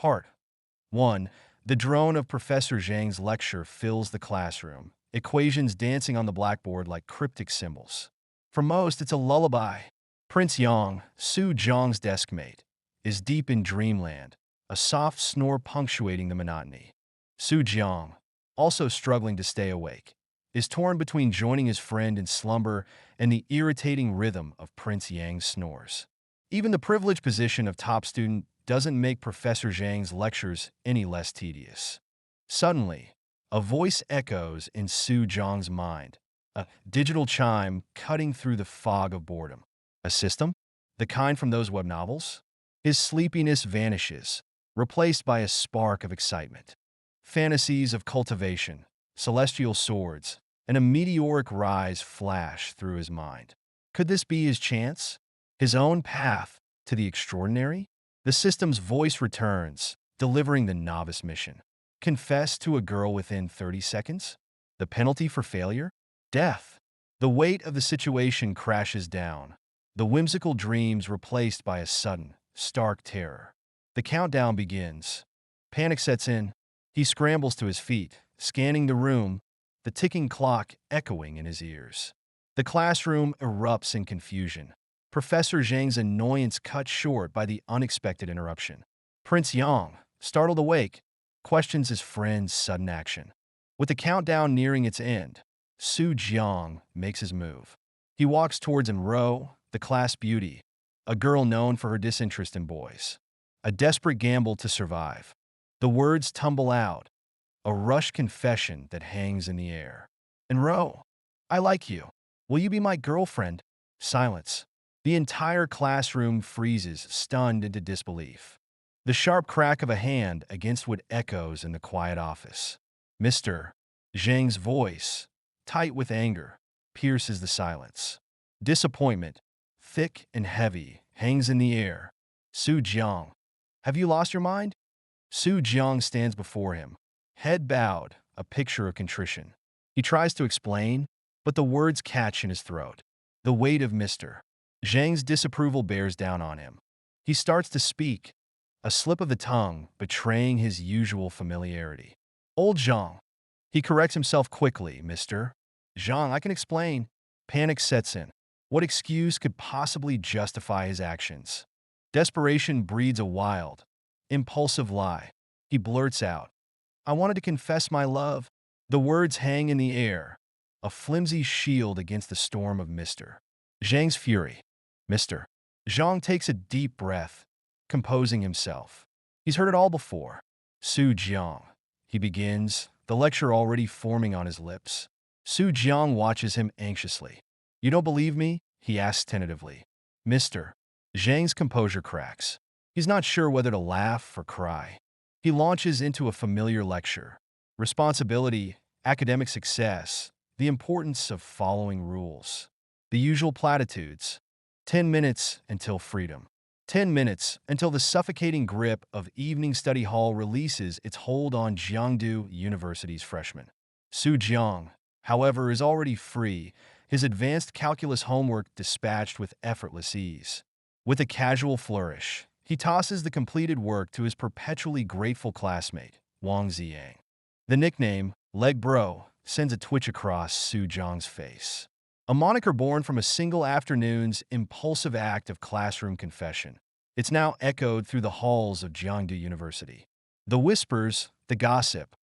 Part 1. The drone of Professor Jiang's lecture fills the classroom, equations dancing on the blackboard like cryptic symbols. For most, it's a lullaby. Prince Yang, Su Jiang's deskmate, is deep in dreamland, a soft snore punctuating the monotony. Su Jiang, also struggling to stay awake, is torn between joining his friend in slumber and the irritating rhythm of Prince Yang's snores. Even the privileged position of top student doesn't make Professor Zhang's lectures any less tedious. Suddenly, a voice echoes in Su Jiang's mind, a digital chime cutting through the fog of boredom. A system? The kind from those web novels? His sleepiness vanishes, replaced by a spark of excitement. Fantasies of cultivation, celestial swords, and a meteoric rise flash through his mind. Could this be his chance? His own path to the extraordinary? The system's voice returns, delivering the novice mission. Confess to a girl within 30 seconds? The penalty for failure? Death. The weight of the situation crashes down, the whimsical dreams replaced by a sudden, stark terror. The countdown begins. Panic sets in. He scrambles to his feet, scanning the room, the ticking clock echoing in his ears. The classroom erupts in confusion. Professor Zhang's annoyance cut short by the unexpected interruption. Prince Yang, startled awake, questions his friend's sudden action. With the countdown nearing its end, Su Jiang makes his move. He walks towards Enro, the class beauty, a girl known for her disinterest in boys. A desperate gamble to survive. The words tumble out, a rushed confession that hangs in the air. Enro, I like you. Will you be my girlfriend? Silence. The entire classroom freezes, stunned into disbelief. The sharp crack of a hand against what echoes in the quiet office. Mr. Zhang's voice, tight with anger, pierces the silence. Disappointment, thick and heavy, hangs in the air. Su Jiang, have you lost your mind? Su Jiang stands before him, head bowed, a picture of contrition. He tries to explain, but the words catch in his throat. The weight of Mr. Zhang's disapproval bears down on him. He starts to speak, a slip of the tongue betraying his usual familiarity. Old Jiang. He corrects himself quickly, Mr. Jiang, I can explain. Panic sets in. What excuse could possibly justify his actions? Desperation breeds a wild, impulsive lie. He blurts out, I wanted to confess my love. The words hang in the air, a flimsy shield against the storm of Mr. Zhang's fury. Mr. Zhang takes a deep breath, composing himself. He's heard it all before. Su Jiang. He begins, the lecture already forming on his lips. Su Jiang watches him anxiously. You don't believe me? He asks tentatively. Mr. Zhang's composure cracks. He's not sure whether to laugh or cry. He launches into a familiar lecture. Responsibility, academic success, the importance of following rules. The usual platitudes. 10 minutes until freedom. 10 minutes until the suffocating grip of evening study hall releases its hold on Jiangdu University's freshmen. Su Jiang, however, is already free, his advanced calculus homework dispatched with effortless ease. With a casual flourish, he tosses the completed work to his perpetually grateful classmate, Wang Ziyang. The nickname, Leg Bro, sends a twitch across Su Jiang's face. A moniker born from a single afternoon's impulsive act of classroom confession. It's now echoed through the halls of Jiangdu University. The whispers, the gossip,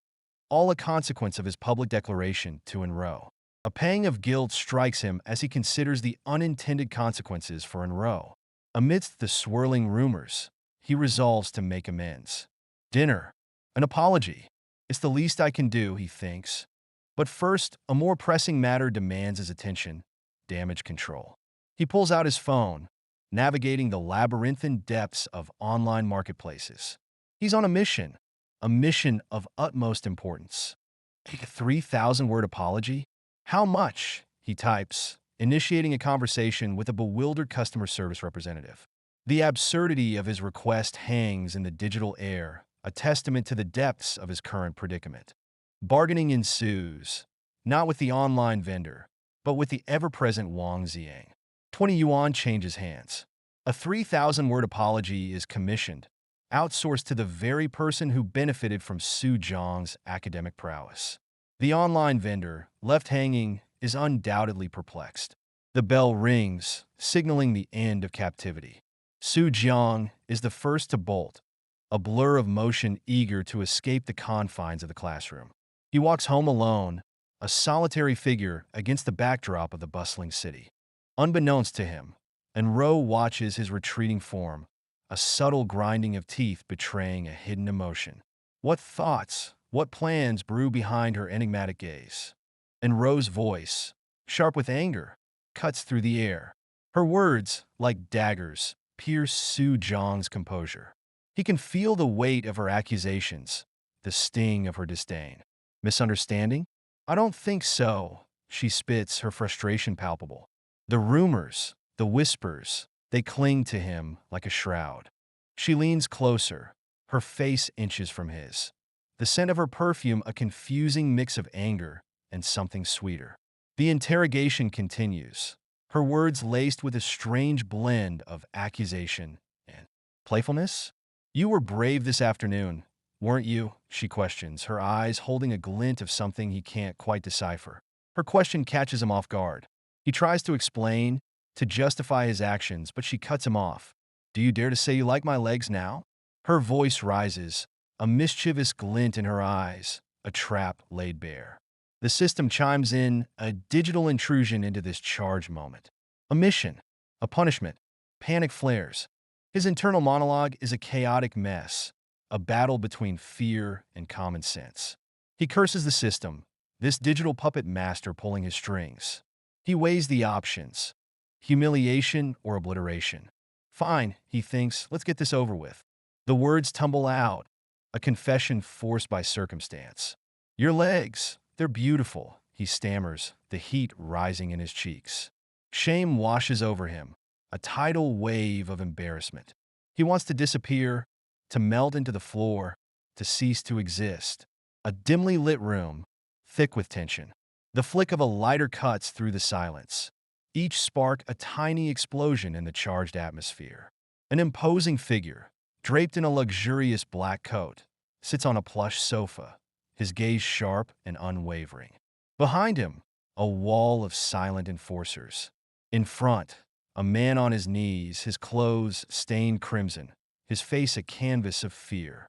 all a consequence of his public declaration to Enro. A pang of guilt strikes him as he considers the unintended consequences for Enro. Amidst the swirling rumors, he resolves to make amends. Dinner. An apology. It's the least I can do, he thinks. But first, a more pressing matter demands his attention: damage control. He pulls out his phone, navigating the labyrinthine depths of online marketplaces. He's on a mission of utmost importance. A 3,000-word apology? How much? He types, initiating a conversation with a bewildered customer service representative. The absurdity of his request hangs in the digital air, a testament to the depths of his current predicament. Bargaining ensues, not with the online vendor, but with the ever-present Wang Ziyang. 20 yuan changes hands. A 3,000-word apology is commissioned, outsourced to the very person who benefited from Su Jiang's academic prowess. The online vendor, left hanging, is undoubtedly perplexed. The bell rings, signaling the end of captivity. Su Jiang is the first to bolt, a blur of motion eager to escape the confines of the classroom. He walks home alone, a solitary figure against the backdrop of the bustling city. Unbeknownst to him, Enro watches his retreating form, a subtle grinding of teeth betraying a hidden emotion. What thoughts, what plans brew behind her enigmatic gaze? Enro's voice, sharp with anger, cuts through the air. Her words, like daggers, pierce Su Jiang's composure. He can feel the weight of her accusations, the sting of her disdain. Misunderstanding? I don't think so, she spits, her frustration palpable. The rumors, the whispers, they cling to him like a shroud. She leans closer, her face inches from his. The scent of her perfume a confusing mix of anger and something sweeter. The interrogation continues, her words laced with a strange blend of accusation and playfulness. You were brave this afternoon, weren't you? She questions, her eyes holding a glint of something he can't quite decipher. Her question catches him off guard. He tries to explain, to justify his actions, but she cuts him off. Do you dare to say you like my legs now? Her voice rises, a mischievous glint in her eyes, a trap laid bare. The system chimes in, a digital intrusion into this charged moment. A mission, a punishment, panic flares. His internal monologue is a chaotic mess, a battle between fear and common sense. He curses the system, this digital puppet master pulling his strings. He weighs the options, humiliation or obliteration. Fine, he thinks, let's get this over with. The words tumble out, a confession forced by circumstance. Your legs, they're beautiful, he stammers, the heat rising in his cheeks. Shame washes over him, a tidal wave of embarrassment. He wants to disappear, to melt into the floor, to cease to exist. A dimly lit room, thick with tension. The flick of a lighter cuts through the silence. Each spark a tiny explosion in the charged atmosphere. An imposing figure, draped in a luxurious black coat, sits on a plush sofa, his gaze sharp and unwavering. Behind him, a wall of silent enforcers. In front, a man on his knees, his clothes stained crimson, his face a canvas of fear.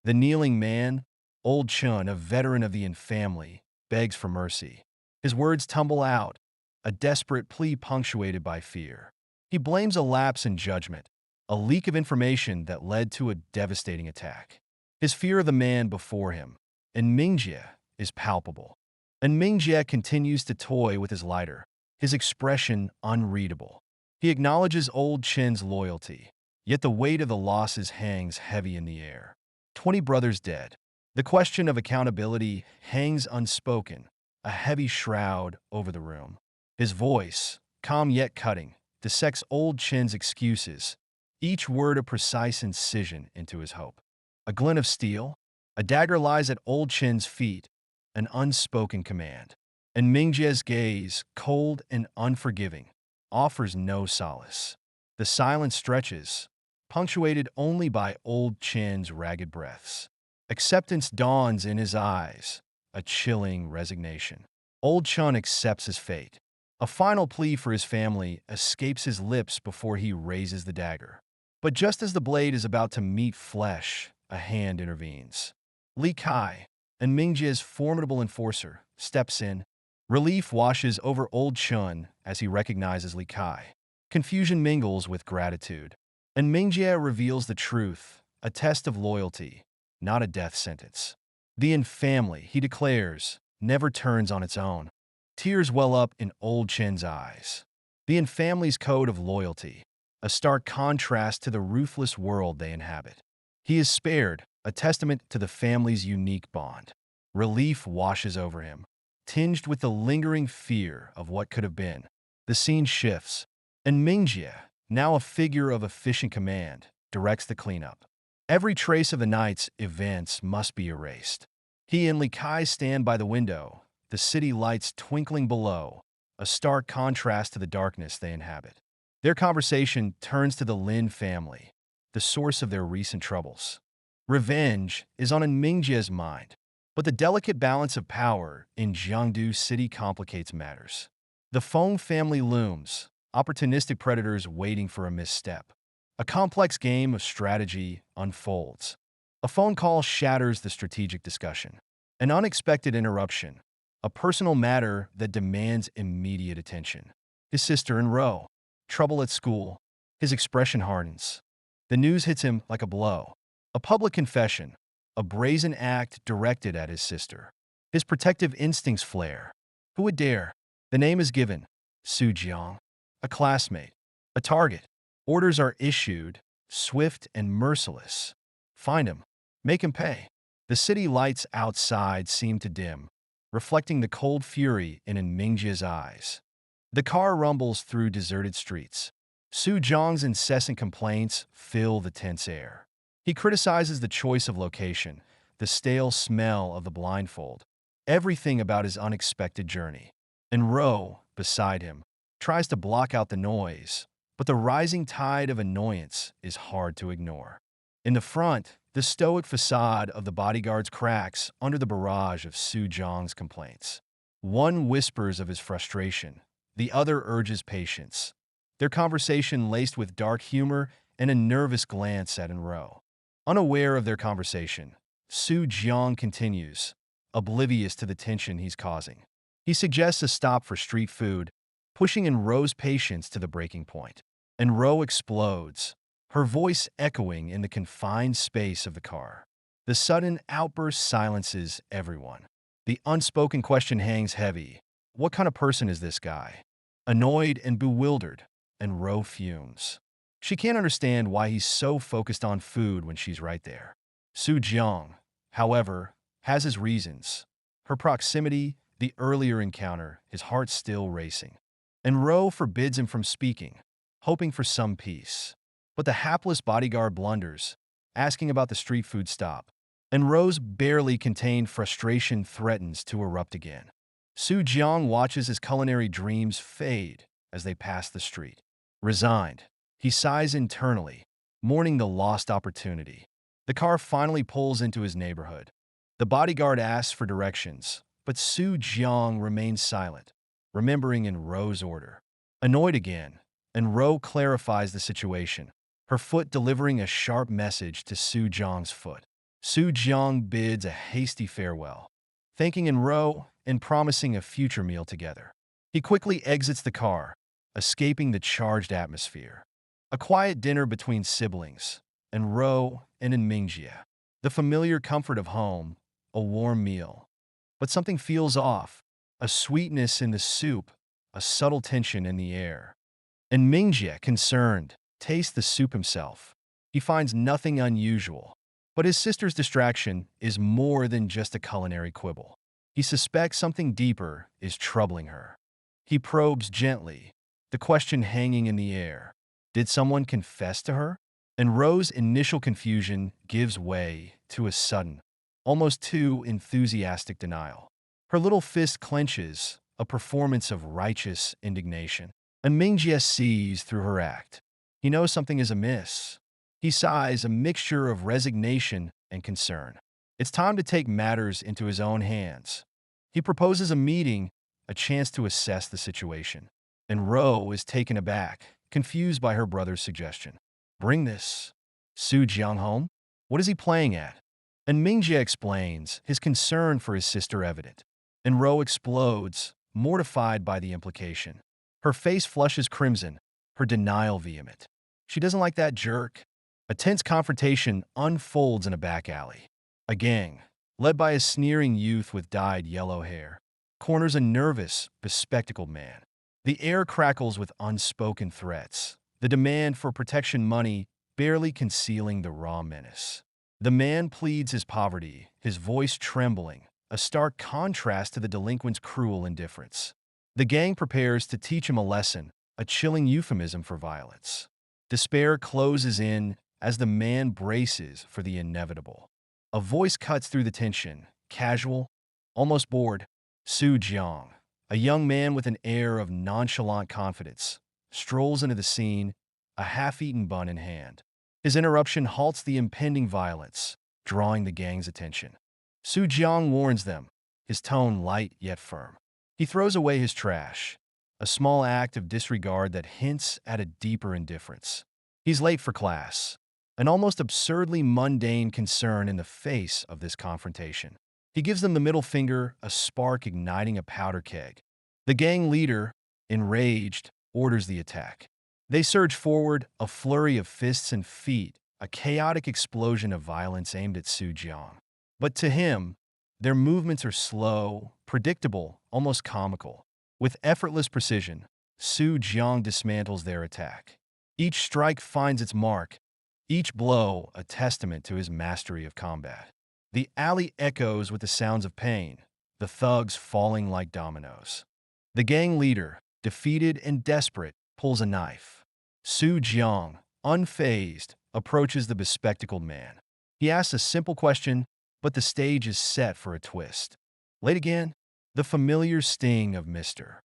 The kneeling man, old Chun, a veteran of the Yin family, begs for mercy. His words tumble out, a desperate plea punctuated by fear. He blames a lapse in judgment, a leak of information that led to a devastating attack. His fear of the man before him, and Mingjie, is palpable. And Mingjie continues to toy with his lighter, his expression unreadable. He acknowledges old Chen's loyalty, yet the weight of the losses hangs heavy in the air. 20 brothers dead. The question of accountability hangs unspoken, a heavy shroud over the room. His voice, calm yet cutting, dissects old Chen's excuses, each word a precise incision into his hope. A glint of steel, a dagger lies at old Chen's feet, an unspoken command. And Mingjie's gaze, cold and unforgiving, offers no solace. The silence stretches, punctuated only by old Chen's ragged breaths. Acceptance dawns in his eyes, a chilling resignation. Old Chun accepts his fate. A final plea for his family escapes his lips before he raises the dagger. But just as the blade is about to meet flesh, a hand intervenes. Li Kai, and Mingjie's formidable enforcer, steps in. Relief washes over old Chun as he recognizes Li Kai. Confusion mingles with gratitude. And Mingjie reveals the truth, a test of loyalty, not a death sentence. The Yin family, he declares, never turns on its own. Tears well up in old Chen's eyes. The Yin family's code of loyalty, a stark contrast to the ruthless world they inhabit. He is spared, a testament to the family's unique bond. Relief washes over him, tinged with the lingering fear of what could have been. The scene shifts, and Mingjie, now a figure of efficient command, directs the cleanup. Every trace of the night's events must be erased. He and Li Kai stand by the window, the city lights twinkling below, a stark contrast to the darkness they inhabit. Their conversation turns to the Lin family, the source of their recent troubles. Revenge is on Mingjia's mind, but the delicate balance of power in Jiangdu City complicates matters. The Feng family looms, opportunistic predators waiting for a misstep. A complex game of strategy unfolds. A phone call shatters the strategic discussion. An unexpected interruption, a personal matter that demands immediate attention. His sister in row, trouble at school. His expression hardens. The news hits him like a blow. A public confession, a brazen act directed at his sister. His protective instincts flare. Who would dare? The name is given. Jiang. A classmate. A target. Orders are issued, swift and merciless. Find him. Make him pay. The city lights outside seem to dim, reflecting the cold fury in Mingjia's eyes. The car rumbles through deserted streets. Su Jiang's incessant complaints fill the tense air. He criticizes the choice of location, the stale smell of the blindfold, everything about his unexpected journey. And Ro, beside him, tries to block out the noise, but the rising tide of annoyance is hard to ignore. In the front, the stoic facade of the bodyguards cracks under the barrage of Su Jiang's complaints. One whispers of his frustration, the other urges patience. Their conversation laced with dark humor and a nervous glance at Enro. Unaware of their conversation, Su Jiang continues, oblivious to the tension he's causing. He suggests a stop for street food, pushing Enro's patience to the breaking point. Enro explodes, her voice echoing in the confined space of the car. The sudden outburst silences everyone. The unspoken question hangs heavy. What kind of person is this guy? Annoyed and bewildered, Enro fumes. She can't understand why he's so focused on food when she's right there. Su Jiang, however, has his reasons. Her proximity, the earlier encounter, his heart still racing. Enro forbids him from speaking, hoping for some peace. But the hapless bodyguard blunders, asking about the street food stop. Enro's barely contained frustration threatens to erupt again. Su Jiang watches his culinary dreams fade as they pass the street. Resigned, he sighs internally, mourning the lost opportunity. The car finally pulls into his neighborhood. The bodyguard asks for directions, but Su Jiang remains silent, remembering Enro's order. Annoyed again, Enro clarifies the situation, her foot delivering a sharp message to Su Jiang's foot. Su Jiang bids a hasty farewell, thanking Enro and promising a future meal together. He quickly exits the car, escaping the charged atmosphere. A quiet dinner between siblings, Enro and Mingjia. The familiar comfort of home, a warm meal. But something feels off, a sweetness in the soup, a subtle tension in the air. And Mingjia, concerned, tastes the soup himself. He finds nothing unusual. But his sister's distraction is more than just a culinary quibble. He suspects something deeper is troubling her. He probes gently, the question hanging in the air. Did someone confess to her? And Ro's initial confusion gives way to a sudden, almost too enthusiastic denial. Her little fist clenches, a performance of righteous indignation. And Mingjie sees through her act. He knows something is amiss. He sighs, a mixture of resignation and concern. It's time to take matters into his own hands. He proposes a meeting, a chance to assess the situation. And Ro is taken aback, confused by her brother's suggestion. Bring this Su Jiang home? What is he playing at? And Mingjie explains, his concern for his sister evident. And Ro explodes, mortified by the implication. Her face flushes crimson, her denial vehement. She doesn't like that jerk. A tense confrontation unfolds in a back alley. A gang, led by a sneering youth with dyed yellow hair, corners a nervous, bespectacled man. The air crackles with unspoken threats, the demand for protection money barely concealing the raw menace. The man pleads his poverty, his voice trembling, a stark contrast to the delinquent's cruel indifference. The gang prepares to teach him a lesson, a chilling euphemism for violence. Despair closes in as the man braces for the inevitable. A voice cuts through the tension, casual, almost bored. Su Jiang, a young man with an air of nonchalant confidence, strolls into the scene, a half-eaten bun in hand. His interruption halts the impending violence, drawing the gang's attention. Su Jiang warns them, his tone light yet firm. He throws away his trash, a small act of disregard that hints at a deeper indifference. He's late for class, an almost absurdly mundane concern in the face of this confrontation. He gives them the middle finger, a spark igniting a powder keg. The gang leader, enraged, orders the attack. They surge forward, a flurry of fists and feet, a chaotic explosion of violence aimed at Su Jiang. But to him, their movements are slow, predictable, almost comical. With effortless precision, Su Jiang dismantles their attack. Each strike finds its mark, each blow a testament to his mastery of combat. The alley echoes with the sounds of pain, the thugs falling like dominoes. The gang leader, defeated and desperate, pulls a knife. Su Jiang, unfazed, approaches the bespectacled man. He asks a simple question, but the stage is set for a twist. Late again? The familiar sting of Mr.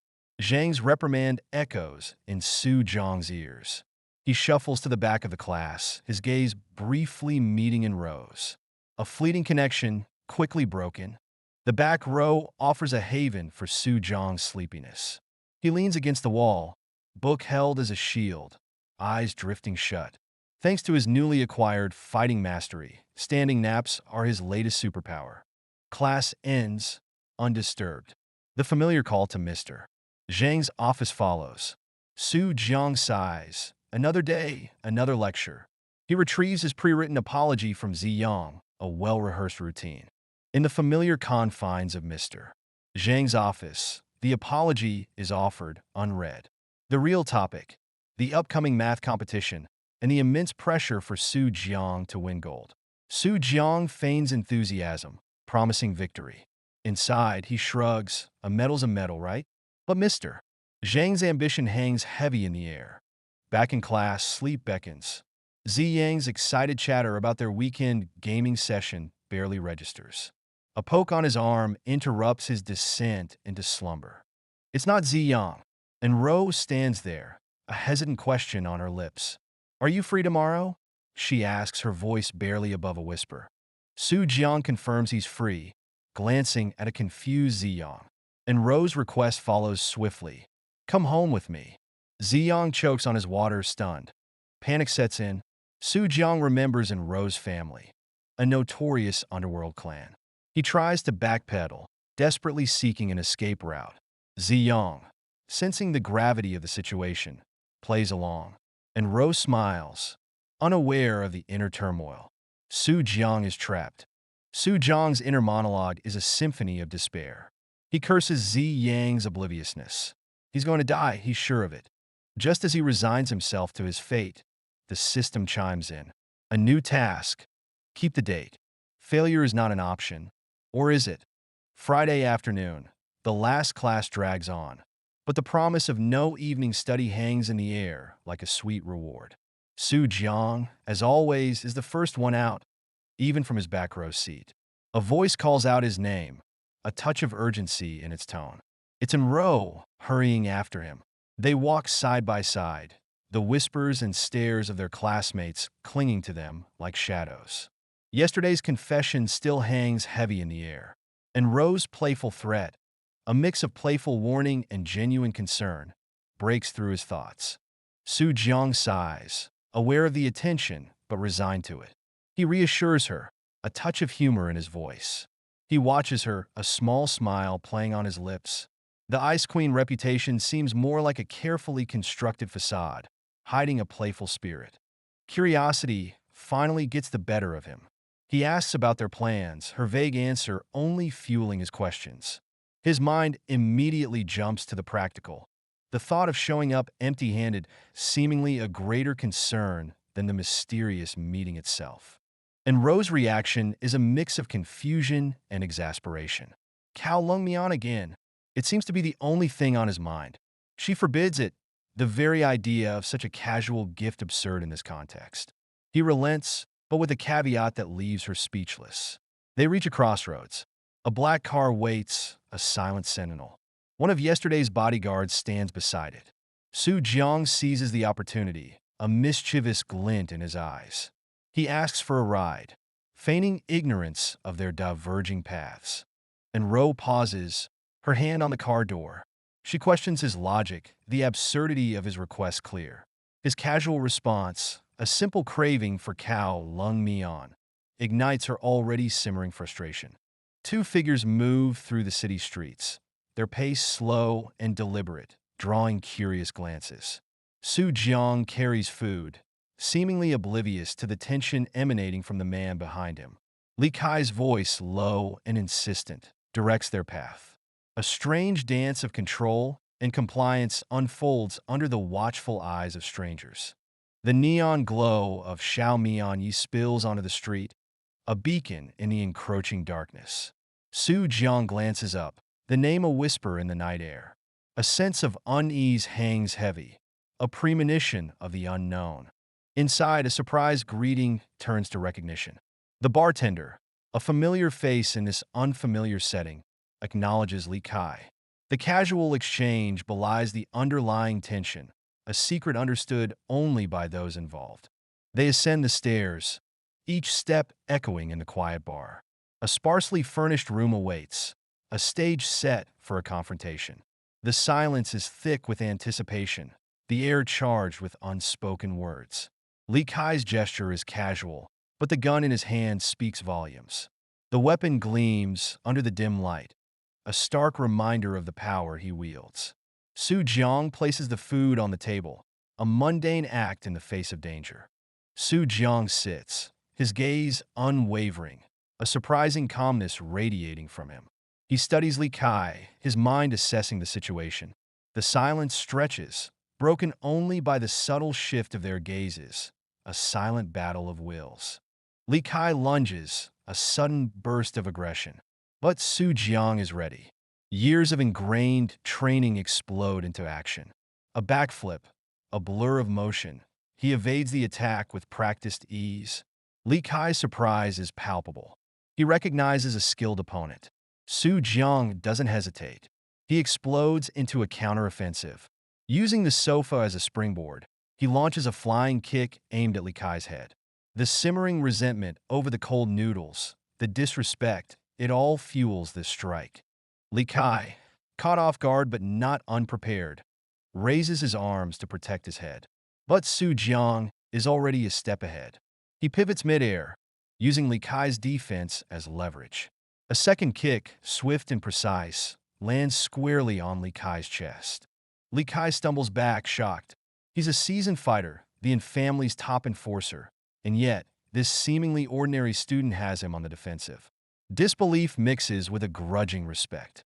Zhang's reprimand echoes in Su Jiang's ears. He shuffles to the back of the class, his gaze briefly meeting in rows. A fleeting connection, quickly broken. The back row offers a haven for Su Jiang's sleepiness. He leans against the wall, book held as a shield, eyes drifting shut. Thanks to his newly acquired fighting mastery, standing naps are his latest superpower. Class ends, undisturbed. The familiar call to Mr. Zhang's office follows. Su Jiang sighs. Another day, another lecture. He retrieves his pre-written apology from Jiang, a well-rehearsed routine. In the familiar confines of Mr. Zhang's office, the apology is offered unread. The real topic, the upcoming math competition, and the immense pressure for Su Jiang to win gold. Su Jiang feigns enthusiasm, promising victory. Inside, he shrugs, a medal's a medal, right? But Mr. Zhang's ambition hangs heavy in the air. Back in class, sleep beckons. Ziyang's excited chatter about their weekend gaming session barely registers. A poke on his arm interrupts his descent into slumber. It's not Ziyang, and Rose stands there, a hesitant question on her lips. "Are you free tomorrow?" she asks, her voice barely above a whisper. Su Jiang confirms he's free, glancing at a confused Ziyang. And Rose's request follows swiftly. "Come home with me." Ziyang chokes on his water, stunned. Panic sets in. Su Jiang remembers in Rose's family, a notorious underworld clan. He tries to backpedal, desperately seeking an escape route. Ziyang, sensing the gravity of the situation, plays along. And Rose smiles, unaware of the inner turmoil. Su Jiang is trapped. Su Jiang's inner monologue is a symphony of despair. He curses Ziyang's obliviousness. He's going to die, he's sure of it. Just as he resigns himself to his fate, the system chimes in. A new task. Keep the date. Failure is not an option. Or is it? Friday afternoon. The last class drags on. But the promise of no evening study hangs in the air like a sweet reward. Su Jiang, as always, is the first one out, even from his back row seat. A voice calls out his name, a touch of urgency in its tone. It's Enro, hurrying after him. They walk side by side, the whispers and stares of their classmates clinging to them like shadows. Yesterday's confession still hangs heavy in the air. Enro's playful threat, a mix of playful warning and genuine concern, breaks through his thoughts. Su Jiang sighs, aware of the attention but resigned to it. He reassures her, a touch of humor in his voice. He watches her, a small smile playing on his lips. The Ice Queen reputation seems more like a carefully constructed facade, hiding a playful spirit. Curiosity finally gets the better of him. He asks about their plans, her vague answer only fueling his questions. His mind immediately jumps to the practical. The thought of showing up empty-handed, seemingly a greater concern than the mysterious meeting itself. And Rose's reaction is a mix of confusion and exasperation. Cao Lung me on again. It seems to be the only thing on his mind. She forbids it, the very idea of such a casual gift absurd in this context. He relents, but with a caveat that leaves her speechless. They reach a crossroads. A black car waits, a silent sentinel. One of yesterday's bodyguards stands beside it. Su Jiang seizes the opportunity, a mischievous glint in his eyes. He asks for a ride, feigning ignorance of their diverging paths. And Ro pauses, her hand on the car door. She questions his logic, the absurdity of his request clear. His casual response, a simple craving for cow lung mian, ignites her already simmering frustration. Two figures move through the city streets, their pace slow and deliberate, drawing curious glances. Su Jiang carries food, seemingly oblivious to the tension emanating from the man behind him. Li Kai's voice, low and insistent, directs their path. A strange dance of control and compliance unfolds under the watchful eyes of strangers. The neon glow of Xiaomianyi spills onto the street, a beacon in the encroaching darkness. Su Jiang glances up, the name a whisper in the night air. A sense of unease hangs heavy, a premonition of the unknown. Inside, a surprised greeting turns to recognition. The bartender, a familiar face in this unfamiliar setting, acknowledges Li Kai. The casual exchange belies the underlying tension, a secret understood only by those involved. They ascend the stairs, each step echoing in the quiet bar. A sparsely furnished room awaits, a stage set for a confrontation. The silence is thick with anticipation, the air charged with unspoken words. Li Kai's gesture is casual, but the gun in his hand speaks volumes. The weapon gleams under the dim light, a stark reminder of the power he wields. Su Jiang places the food on the table, a mundane act in the face of danger. Su Jiang sits, his gaze unwavering, a surprising calmness radiating from him. He studies Li Kai, his mind assessing the situation. The silence stretches, broken only by the subtle shift of their gazes, a silent battle of wills. Li Kai lunges, a sudden burst of aggression. But Su Jiang is ready. Years of ingrained training explode into action. A backflip, a blur of motion. He evades the attack with practiced ease. Li Kai's surprise is palpable. He recognizes a skilled opponent. Su Jiang doesn't hesitate. He explodes into a counteroffensive. Using the sofa as a springboard, he launches a flying kick aimed at Li Kai's head. The simmering resentment over the cold noodles, the disrespect, it all fuels this strike. Li Kai, caught off guard but not unprepared, raises his arms to protect his head. But Su Jiang is already a step ahead. He pivots midair, using Li Kai's defense as leverage. A second kick, swift and precise, lands squarely on Li Kai's chest. Li Kai stumbles back, shocked. He's a seasoned fighter, the family's top enforcer, and yet, this seemingly ordinary student has him on the defensive. Disbelief mixes with a grudging respect.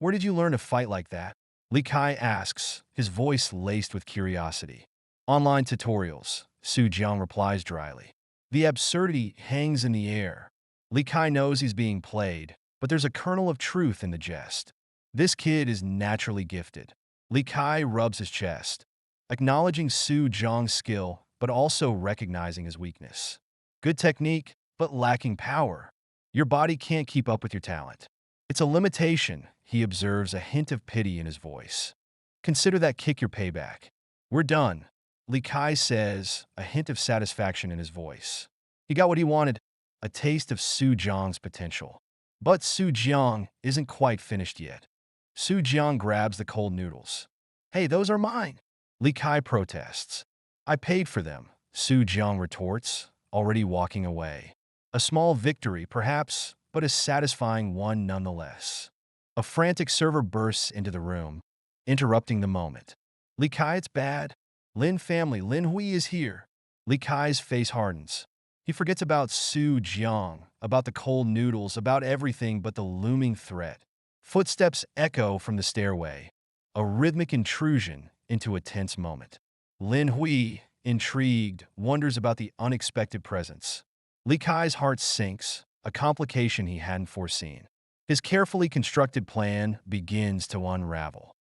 "Where did you learn to fight like that?" Li Kai asks, his voice laced with curiosity. "Online tutorials," Su Jiang replies dryly. The absurdity hangs in the air. Li Kai knows he's being played, but there's a kernel of truth in the jest. This kid is naturally gifted. Li Kai rubs his chest, acknowledging Su Jiang's skill, but also recognizing his weakness. Good technique, but lacking power. Your body can't keep up with your talent. It's a limitation, he observes, a hint of pity in his voice. Consider that kick your payback. We're done, Li Kai says, a hint of satisfaction in his voice. He got what he wanted, a taste of Su Jiang's potential. But Su Jiang isn't quite finished yet. Su Jiang grabs the cold noodles. "Hey, those are mine," Li Kai protests. "I paid for them," Su Jiang retorts, already walking away. A small victory, perhaps, but a satisfying one nonetheless. A frantic server bursts into the room, interrupting the moment. "Li Kai, it's bad. Lin family, Lin Hui is here." Li Kai's face hardens. He forgets about Su Jiang, about the cold noodles, about everything but the looming threat. Footsteps echo from the stairway, a rhythmic intrusion into a tense moment. Lin Hui, intrigued, wonders about the unexpected presence. Li Kai's heart sinks, a complication he hadn't foreseen. His carefully constructed plan begins to unravel.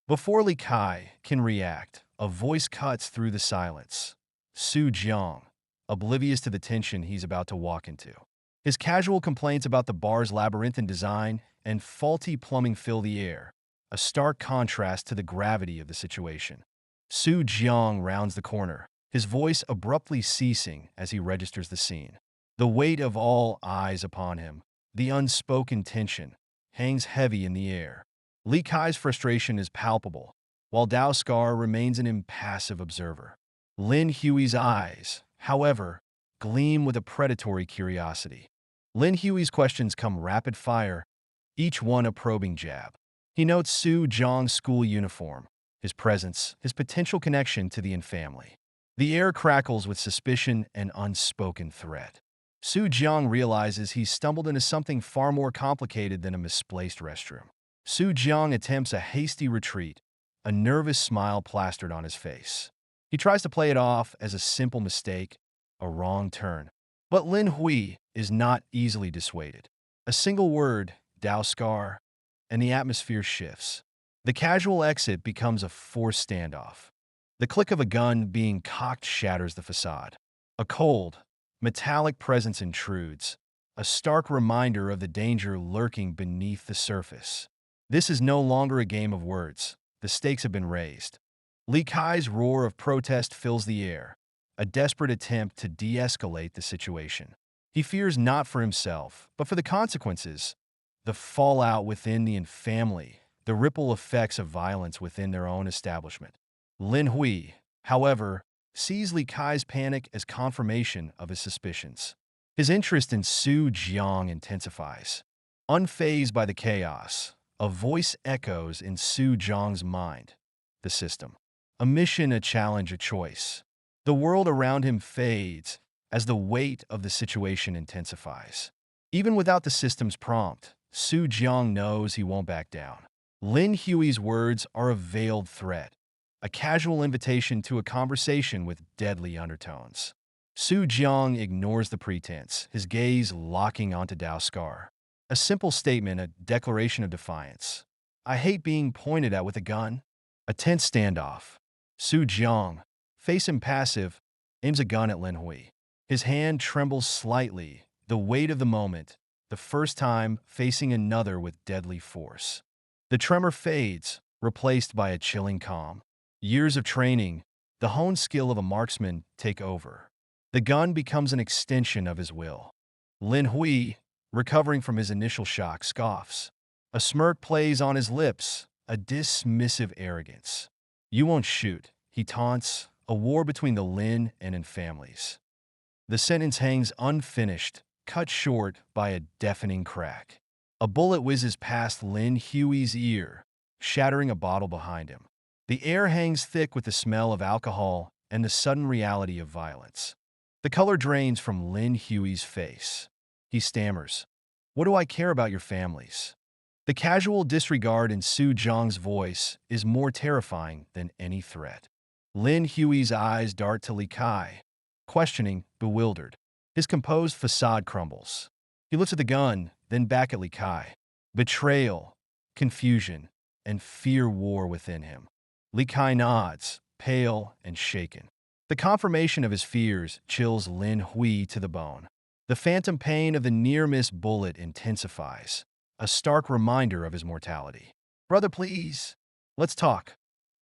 Before Li Kai can react, a voice cuts through the silence. Su Jiang, oblivious to the tension he's about to walk into. His casual complaints about the bar's labyrinthine design and faulty plumbing fill the air, a stark contrast to the gravity of the situation. Su Jiang rounds the corner, his voice abruptly ceasing as he registers the scene. The weight of all eyes upon him, the unspoken tension, hangs heavy in the air. Li Kai's frustration is palpable, while Dao Scar remains an impassive observer. Lin Hui's eyes, however, gleam with a predatory curiosity. Lin Hui's questions come rapid fire, each one a probing jab. He notes Su Jiang's school uniform, his presence, his potential connection to the Yin family. The air crackles with suspicion and unspoken threat. Su Jiang realizes he's stumbled into something far more complicated than a misplaced restroom. Su Jiang attempts a hasty retreat, a nervous smile plastered on his face. He tries to play it off as a simple mistake, a wrong turn. But Lin Hui is not easily dissuaded. A single word, Dao Scar, and the atmosphere shifts. The casual exit becomes a forced standoff. The click of a gun being cocked shatters the facade. A cold, metallic presence intrudes, a stark reminder of the danger lurking beneath the surface. This is no longer a game of words. The stakes have been raised. Li Kai's roar of protest fills the air, a desperate attempt to de-escalate the situation. He fears not for himself, but for the consequences, the fallout within the Yin family, the ripple effects of violence within their own establishment. Lin Hui, however, sees Li Kai's panic as confirmation of his suspicions. His interest in Su Jiang intensifies. Unfazed by the chaos, a voice echoes in Su Jiang's mind. The system. A mission, a challenge, a choice. The world around him fades as the weight of the situation intensifies. Even without the system's prompt, Su Jiang knows he won't back down. Lin Hui's words are a veiled threat, a casual invitation to a conversation with deadly undertones. Su Jiang ignores the pretense, his gaze locking onto Dao Scar. A simple statement, a declaration of defiance. I hate being pointed at with a gun. A tense standoff. Su Jiang, face impassive, aims a gun at Lin Hui. His hand trembles slightly, the weight of the moment, the first time facing another with deadly force. The tremor fades, replaced by a chilling calm. Years of training, the honed skill of a marksman take over. The gun becomes an extension of his will. Lin Hui, recovering from his initial shock, scoffs. A smirk plays on his lips, a dismissive arrogance. You won't shoot, he taunts, a war between the Lin and Yin families. The sentence hangs unfinished, cut short by a deafening crack. A bullet whizzes past Lin Hui's ear, shattering a bottle behind him. The air hangs thick with the smell of alcohol and the sudden reality of violence. The color drains from Lin Hui's face. He stammers, "What do I care about your families?" The casual disregard in Su Jiang's voice is more terrifying than any threat. Lin Hui's eyes dart to Li Kai, questioning, bewildered. His composed facade crumbles. He looks at the gun, then back at Li Kai. Betrayal, confusion, and fear war within him. Li Kai nods, pale and shaken. The confirmation of his fears chills Lin Hui to the bone. The phantom pain of the near-miss bullet intensifies, a stark reminder of his mortality. "Brother, please, let's talk."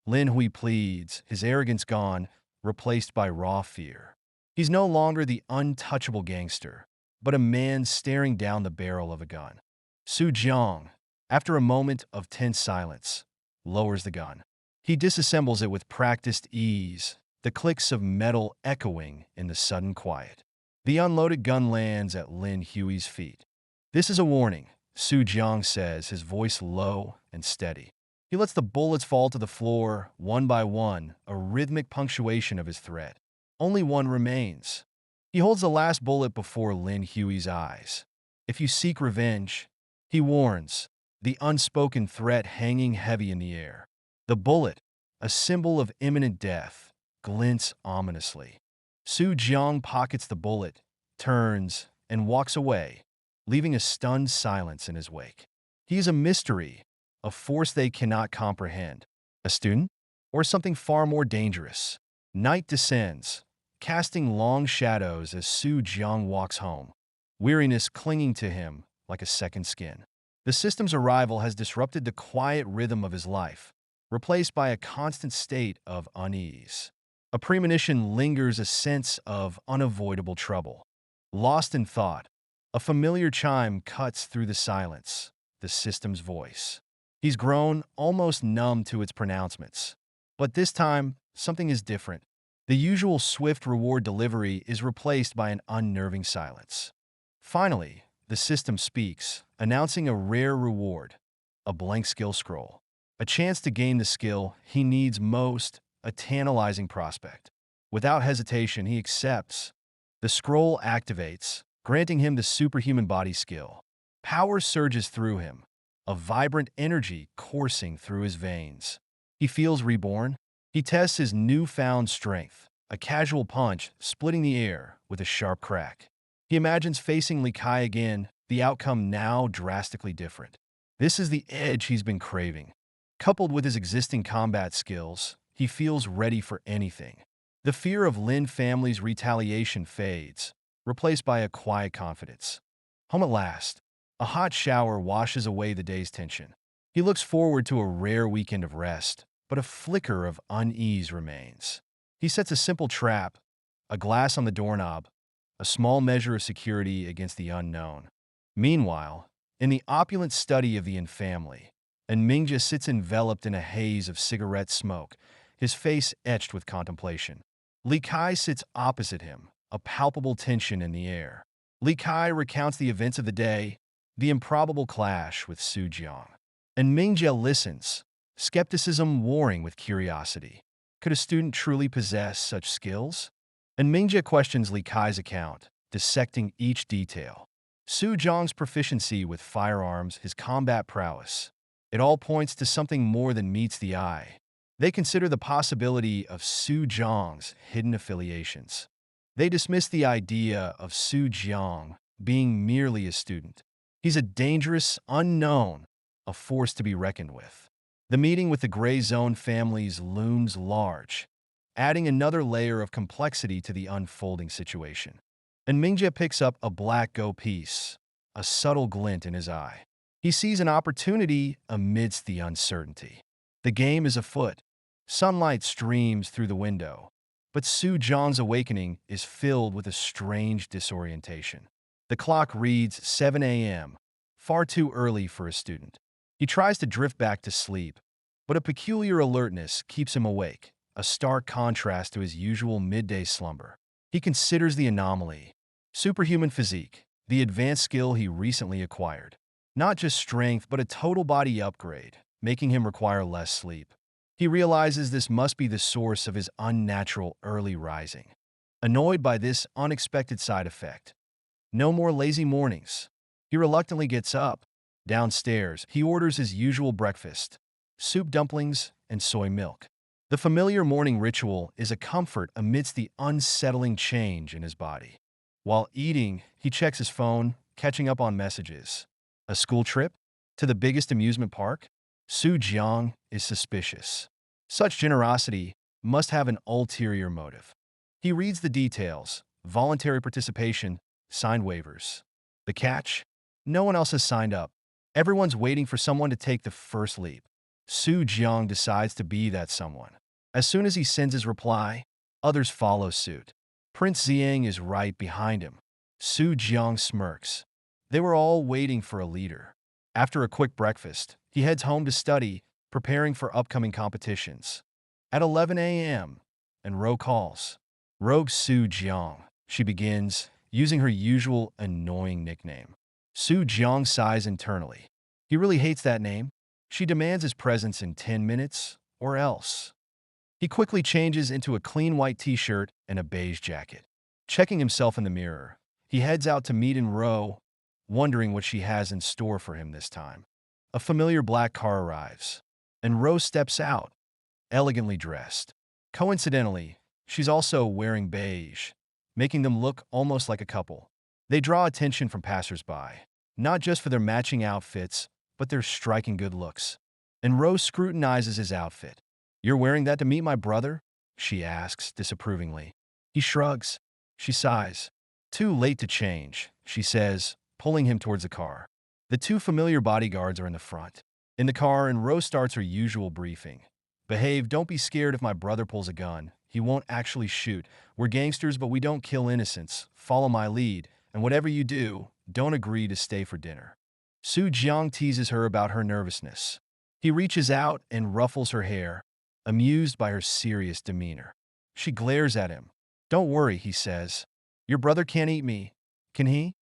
Lin Hui pleads, his arrogance gone, replaced by raw fear. He's no longer the untouchable gangster, but a man staring down the barrel of a gun. Su Jiang, after a moment of tense silence, lowers the gun. He disassembles it with practiced ease, the clicks of metal echoing in the sudden quiet. The unloaded gun lands at Lin Hui's feet. "This is a warning," Su Jiang says, his voice low and steady. He lets the bullets fall to the floor, one by one, a rhythmic punctuation of his threat. Only one remains. He holds the last bullet before Lin Hui's eyes. "If you seek revenge," he warns, the unspoken threat hanging heavy in the air. The bullet, a symbol of imminent death, glints ominously. Su Jiang pockets the bullet, turns, and walks away, leaving a stunned silence in his wake. He is a mystery, a force they cannot comprehend. A student? Or something far more dangerous? Night descends, casting long shadows as Su Jiang walks home, weariness clinging to him like a second skin. The system's arrival has disrupted the quiet rhythm of his life, replaced by a constant state of unease. A premonition lingers, a sense of unavoidable trouble. Lost in thought, a familiar chime cuts through the silence, the system's voice. He's grown almost numb to its pronouncements. But this time, something is different. The usual swift reward delivery is replaced by an unnerving silence. Finally, the system speaks, announcing a rare reward, a blank skill scroll, a chance to gain the skill he needs most, a tantalizing prospect. Without hesitation, he accepts. The scroll activates, granting him the superhuman body skill. Power surges through him, a vibrant energy coursing through his veins. He feels reborn. He tests his newfound strength, a casual punch splitting the air with a sharp crack. He imagines facing Li Kai again, the outcome now drastically different. This is the edge he's been craving. Coupled with his existing combat skills, he feels ready for anything. The fear of Lin family's retaliation fades, replaced by a quiet confidence. Home at last, a hot shower washes away the day's tension. He looks forward to a rare weekend of rest, but a flicker of unease remains. He sets a simple trap, a glass on the doorknob, a small measure of security against the unknown. Meanwhile, in the opulent study of the Yin family, and Mingja sits enveloped in a haze of cigarette smoke, his face etched with contemplation. Li Kai sits opposite him, a palpable tension in the air. Li Kai recounts the events of the day, the improbable clash with Su Jiang. And Mingja listens, skepticism warring with curiosity. Could a student truly possess such skills? And Mingja questions Li Kai's account, dissecting each detail. Su Jiang's proficiency with firearms, his combat prowess. It all points to something more than meets the eye. They consider the possibility of Su Jiang's hidden affiliations. They dismiss the idea of Su Jiang being merely a student. He's a dangerous, unknown, a force to be reckoned with. The meeting with the Gray Zone families looms large, adding another layer of complexity to the unfolding situation. And Mingja picks up a black go piece, a subtle glint in his eye. He sees an opportunity amidst the uncertainty. The game is afoot. Sunlight streams through the window, but Su Jiang's awakening is filled with a strange disorientation. The clock reads 7 a.m., far too early for a student. He tries to drift back to sleep, but a peculiar alertness keeps him awake, a stark contrast to his usual midday slumber. He considers the anomaly, superhuman physique, the advanced skill he recently acquired. Not just strength, but a total body upgrade, making him require less sleep. He realizes this must be the source of his unnatural early rising. Annoyed by this unexpected side effect, no more lazy mornings. He reluctantly gets up. Downstairs, he orders his usual breakfast, soup dumplings and soy milk. The familiar morning ritual is a comfort amidst the unsettling change in his body. While eating, he checks his phone, catching up on messages. A school trip? To the biggest amusement park? Su Jiang is suspicious. Such generosity must have an ulterior motive. He reads the details, voluntary participation, signed waivers. The catch? No one else has signed up. Everyone's waiting for someone to take the first leap. Su Jiang decides to be that someone. As soon as he sends his reply, others follow suit. Prince Jiang is right behind him. Su Jiang smirks. They were all waiting for a leader. After a quick breakfast, he heads home to study, preparing for upcoming competitions. At 11 a.m., and Ro calls. Rogue Su Jiang, she begins, using her usual annoying nickname. Su Jiang sighs internally. He really hates that name. She demands his presence in 10 minutes, or else. He quickly changes into a clean white t-shirt and a beige jacket. Checking himself in the mirror, he heads out to meet Ro, wondering what she has in store for him this time. A familiar black car arrives, and Ro steps out, elegantly dressed. Coincidentally, she's also wearing beige, making them look almost like a couple. They draw attention from passersby, not just for their matching outfits, but their striking good looks. And Ro scrutinizes his outfit. "You're wearing that to meet my brother?" she asks disapprovingly. He shrugs. She sighs. "Too late to change," she says, pulling him towards the car. The two familiar bodyguards are in the front. In the car, and Ro starts her usual briefing. "Behave, don't be scared if my brother pulls a gun. He won't actually shoot. We're gangsters, but we don't kill innocents. Follow my lead, and whatever you do, don't agree to stay for dinner. Jiang teases her about her nervousness. He reaches out and ruffles her hair, amused by her serious demeanor. She glares at him. Don't worry, he says. Your brother can't eat me, can he?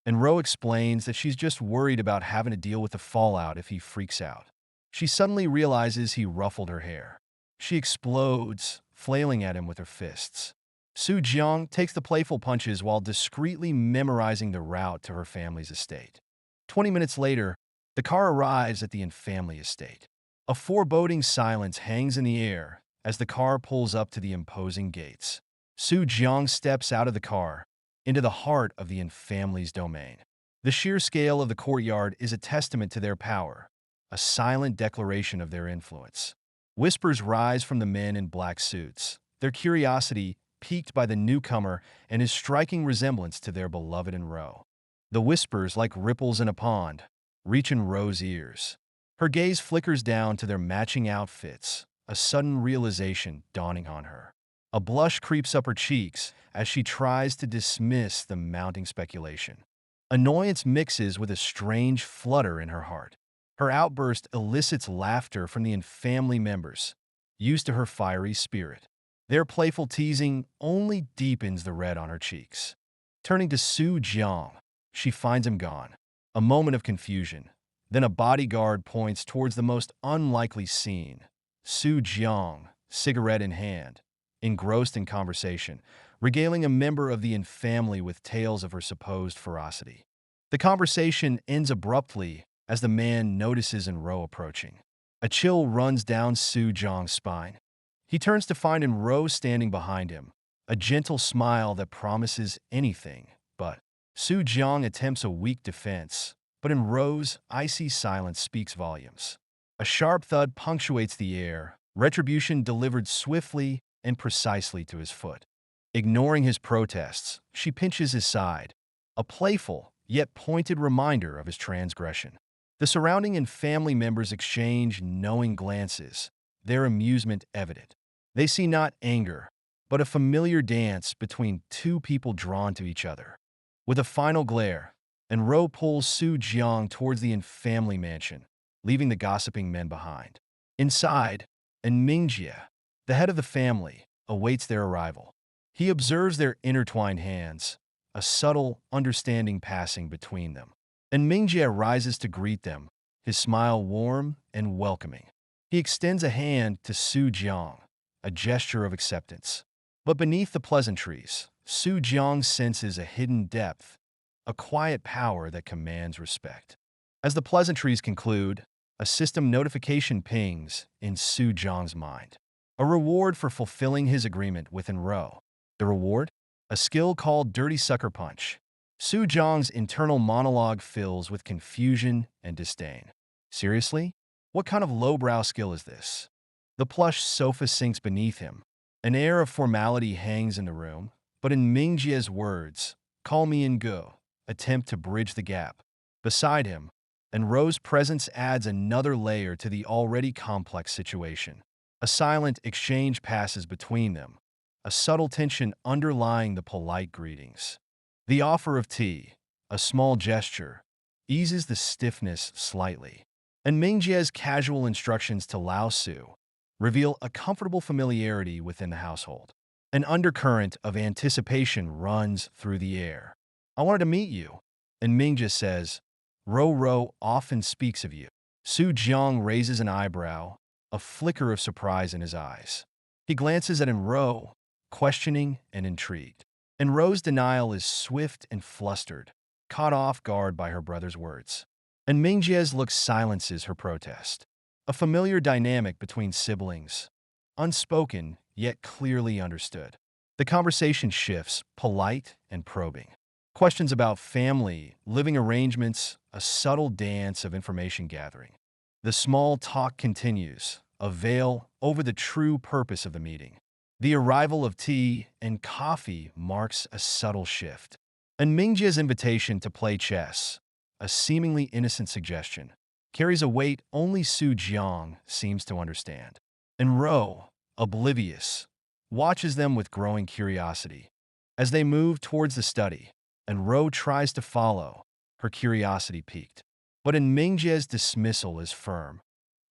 And Ro explains that she's just worried about having to deal with the fallout if he freaks out. She suddenly realizes he ruffled her hair. She explodes, flailing at him with her fists. Jiang takes the playful punches while discreetly memorizing the route to her family's estate. 20 minutes later, the car arrives at the family estate. A foreboding silence hangs in the air as the car pulls up to the imposing gates. Jiang steps out of the car, into the heart of the family's domain. The sheer scale of the courtyard is a testament to their power, a silent declaration of their influence. Whispers rise from the men in black suits, their curiosity piqued by the newcomer and his striking resemblance to their beloved Ro. The whispers, like ripples in a pond, reach in Ro's ears. Her gaze flickers down to their matching outfits, a sudden realization dawning on her. A blush creeps up her cheeks as she tries to dismiss the mounting speculation. Annoyance mixes with a strange flutter in her heart. Her outburst elicits laughter from the family members, used to her fiery spirit. Their playful teasing only deepens the red on her cheeks. Turning to Jiang, she finds him gone. A moment of confusion. Then a bodyguard points towards the most unlikely scene. Jiang, cigarette in hand, engrossed in conversation, regaling a member of the family with tales of her supposed ferocity. The conversation ends abruptly as the man notices Ro approaching. A chill runs down Jiang's spine. He turns to find Ro standing behind him, a gentle smile that promises anything, but Jiang attempts a weak defense, but Ro's icy silence speaks volumes. A sharp thud punctuates the air, retribution delivered swiftly and precisely to his foot. Ignoring his protests, she pinches his side, a playful yet pointed reminder of his transgression. The surrounding family members exchange knowing glances, their amusement evident. They see not anger, but a familiar dance between two people drawn to each other. With a final glare, Ro pulls Jiang towards the family mansion, leaving the gossiping men behind. Inside, Mingjie, the head of the family, awaits their arrival. He observes their intertwined hands, a subtle understanding passing between them. Mingjie rises to greet them, his smile warm and welcoming. He extends a hand to Jiang, a gesture of acceptance. But beneath the pleasantries, Jiang senses a hidden depth, a quiet power that commands respect. As the pleasantries conclude, a system notification pings in Jiang's mind. A reward for fulfilling his agreement with Ro. The reward? A skill called Dirty Sucker Punch. Jiang's internal monologue fills with confusion and disdain. Seriously? What kind of lowbrow skill is this? The plush sofa sinks beneath him. An air of formality hangs in the room, but in Mingjie's words, "Call me and go," attempt to bridge the gap. Beside him, Ro's presence adds another layer to the already complex situation. A silent exchange passes between them, a subtle tension underlying the polite greetings. The offer of tea, a small gesture, eases the stiffness slightly. And Mingjie's casual instructions to Lao Su reveal a comfortable familiarity within the household. An undercurrent of anticipation runs through the air. "I wanted to meet you," and Mingjie says, "Ro often speaks of you." Jiang raises an eyebrow, a flicker of surprise in his eyes. He glances at Ro, questioning and intrigued. Ro's denial is swift and flustered, caught off guard by her brother's words. And Mingjie's look silences her protest. A familiar dynamic between siblings, unspoken yet clearly understood. The conversation shifts, polite and probing. Questions about family, living arrangements, a subtle dance of information gathering. The small talk continues, a veil over the true purpose of the meeting. The arrival of tea and coffee marks a subtle shift. And Mingjie's invitation to play chess, a seemingly innocent suggestion, carries a weight only Jiang seems to understand. And Ro, oblivious, watches them with growing curiosity. As they move towards the study, and Ro tries to follow, her curiosity piqued. But in Mingjie's dismissal is firm,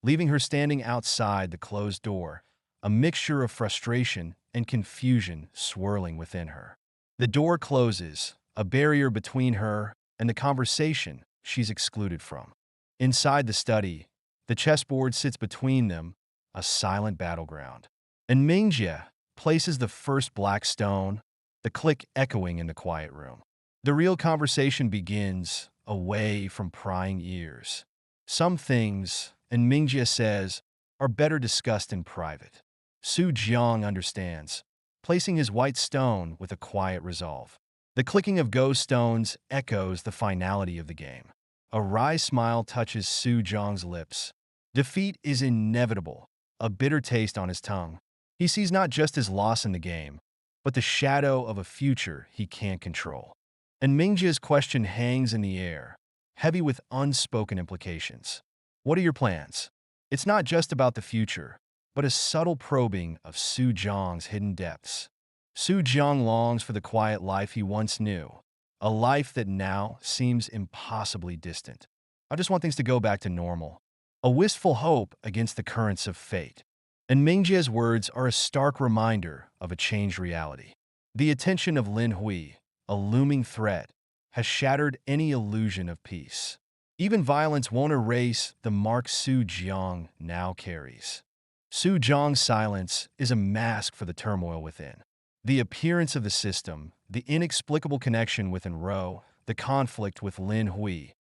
leaving her standing outside the closed door, a mixture of frustration and confusion swirling within her. The door closes, a barrier between her and the conversation she's excluded from. Inside the study, the chessboard sits between them, a silent battleground. And Mingjie places the first black stone, the click echoing in the quiet room. The real conversation begins, away from prying ears. Some things, and Mingjie says, are better discussed in private. Jiang understands, placing his white stone with a quiet resolve. The clicking of ghost stones echoes the finality of the game. A wry smile touches Jiang's lips. Defeat is inevitable, a bitter taste on his tongue. He sees not just his loss in the game, but the shadow of a future he can't control. And Mingjie's question hangs in the air, heavy with unspoken implications. What are your plans? It's not just about the future, but a subtle probing of Jiang's hidden depths. Jiang longs for the quiet life he once knew, a life that now seems impossibly distant. I just want things to go back to normal. A wistful hope against the currents of fate. And Mingjie's words are a stark reminder of a changed reality. The attention of Lin Hui, a looming threat, has shattered any illusion of peace. Even violence won't erase the mark Jiang now carries. Jiang's silence is a mask for the turmoil within. The appearance of the system, the inexplicable connection with Ro, the conflict with Lin Hui,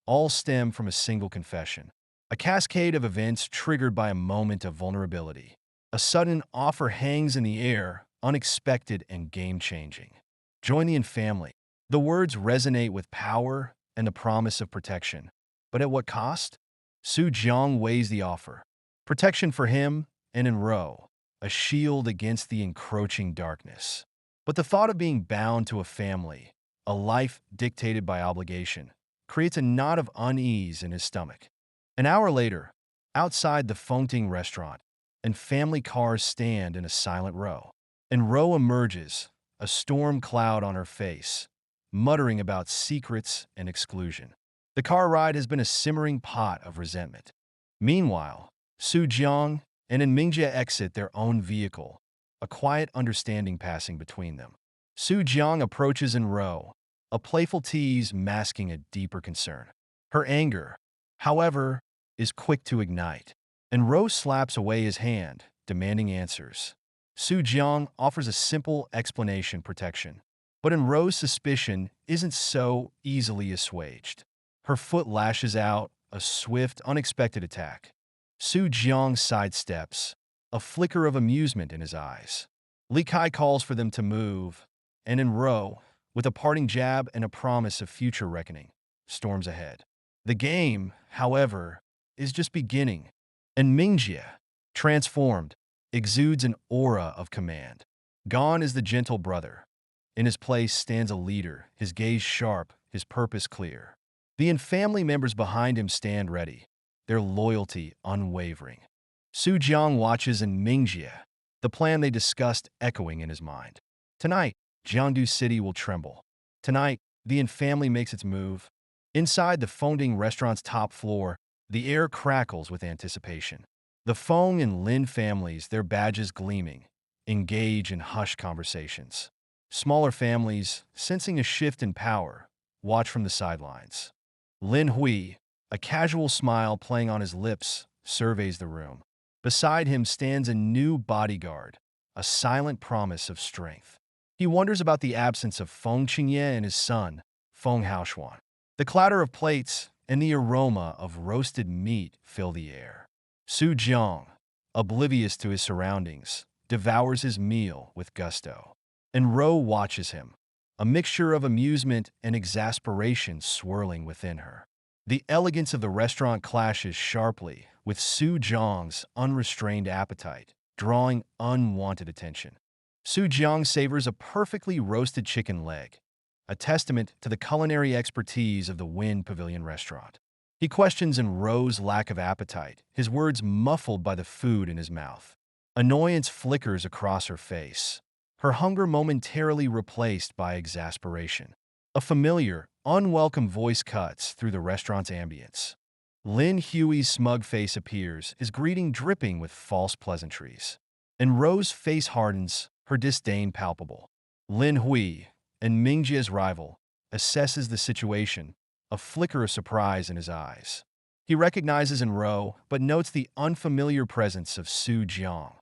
all stem from a single confession. A cascade of events triggered by a moment of vulnerability. A sudden offer hangs in the air, unexpected and game-changing. Join the family. The words resonate with power and the promise of protection. But at what cost? Jiang weighs the offer. Protection for him and Ro, a shield against the encroaching darkness. But the thought of being bound to a family, a life dictated by obligation, creates a knot of unease in his stomach. An hour later, outside the Fengting restaurant, and family cars stand in a silent row. And Ro emerges, a storm cloud on her face, muttering about secrets and exclusion. The car ride has been a simmering pot of resentment. Meanwhile, Jiang and Mingjie exit their own vehicle, a quiet understanding passing between them. Jiang approaches Ro, a playful tease masking a deeper concern. Her anger, however, is quick to ignite, and Ro slaps away his hand, demanding answers. Jiang offers a simple explanation protection, but Ro's suspicion isn't so easily assuaged. Her foot lashes out, a swift, unexpected attack. Jiang sidesteps, a flicker of amusement in his eyes. Li Kai calls for them to move, and Ro, with a parting jab and a promise of future reckoning, storms ahead. The game, however, is just beginning, and Mingjie, transformed, exudes an aura of command. Gone is the gentle brother. In his place stands a leader, his gaze sharp, his purpose clear. The family members behind him stand ready, their loyalty unwavering. Jiang watches Mingjie, the plan they discussed echoing in his mind. Tonight, Jiangdu City will tremble. Tonight, the family makes its move. Inside the Fengting restaurant's top floor, the air crackles with anticipation. The Feng and Lin families, their badges gleaming, engage in hushed conversations. Smaller families, sensing a shift in power, watch from the sidelines. Lin Hui, a casual smile playing on his lips, surveys the room. Beside him stands a new bodyguard, a silent promise of strength. He wonders about the absence of Feng Qingye and his son, Feng Haoshuan. The clatter of plates and the aroma of roasted meat fill the air. Jiang, oblivious to his surroundings, devours his meal with gusto. And Ro watches him, a mixture of amusement and exasperation swirling within her. The elegance of the restaurant clashes sharply with Jiang's unrestrained appetite, drawing unwanted attention. Jiang savors a perfectly roasted chicken leg, a testament to the culinary expertise of the Wind Pavilion restaurant. He questions Ro's lack of appetite, his words muffled by the food in his mouth. Annoyance flickers across her face, her hunger momentarily replaced by exasperation. A familiar, unwelcome voice cuts through the restaurant's ambience. Lin Huey's smug face appears, his greeting dripping with false pleasantries. And Rose's face hardens, her disdain palpable. Lin Hui, and Mingjie's rival, assesses the situation, a flicker of surprise in his eyes. He recognizes Enro, but notes the unfamiliar presence of Su Jiang,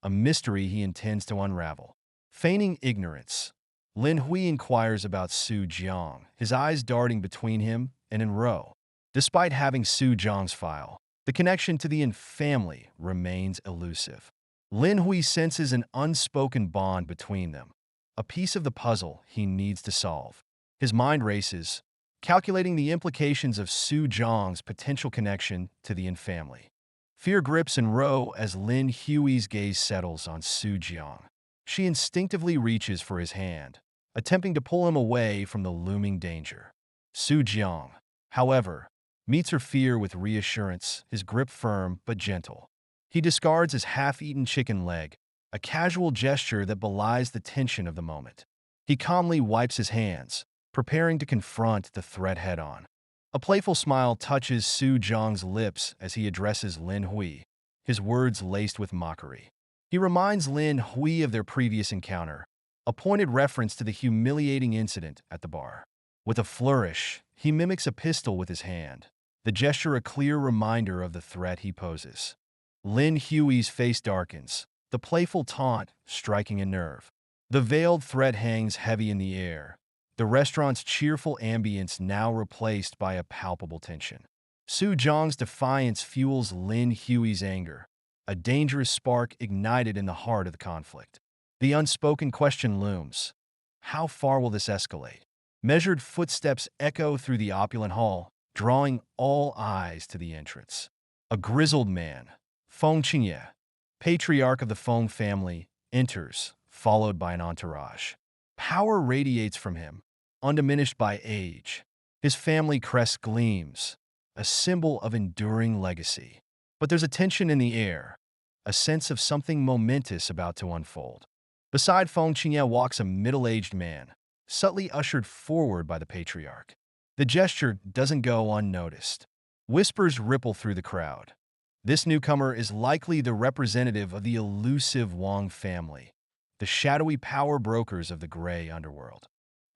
a mystery he intends to unravel. Feigning ignorance, Lin Hui inquires about Su Jiang, his eyes darting between him and Enro. Despite having Su Jiang's file, the connection to the Yin family remains elusive. Lin Hui senses an unspoken bond between them, a piece of the puzzle he needs to solve. His mind races, calculating the implications of Su Jiang's potential connection to the Yin family. Fear grips Enro as Lin Huey's gaze settles on Su Jiang. She instinctively reaches for his hand, attempting to pull him away from the looming danger. Su Jiang, however, meets her fear with reassurance, his grip firm but gentle. He discards his half-eaten chicken leg, a casual gesture that belies the tension of the moment. He calmly wipes his hands, preparing to confront the threat head-on. A playful smile touches Su Jiang's lips as he addresses Lin Hui, his words laced with mockery. He reminds Lin Hui of their previous encounter, a pointed reference to the humiliating incident at the bar. With a flourish, he mimics a pistol with his hand, the gesture a clear reminder of the threat he poses. Lin Huey's face darkens, the playful taunt striking a nerve. The veiled threat hangs heavy in the air, the restaurant's cheerful ambience now replaced by a palpable tension. Su Jiang's defiance fuels Lin Huey's anger, a dangerous spark ignited in the heart of the conflict. The unspoken question looms. How far will this escalate? Measured footsteps echo through the opulent hall, drawing all eyes to the entrance. A grizzled man, Feng Qingye, patriarch of the Feng family, enters, followed by an entourage. Power radiates from him, undiminished by age. His family crest gleams, a symbol of enduring legacy. But there's a tension in the air, a sense of something momentous about to unfold. Beside Feng Qingye walks a middle-aged man, subtly ushered forward by the patriarch. The gesture doesn't go unnoticed. Whispers ripple through the crowd. This newcomer is likely the representative of the elusive Wang family, the shadowy power brokers of the gray underworld.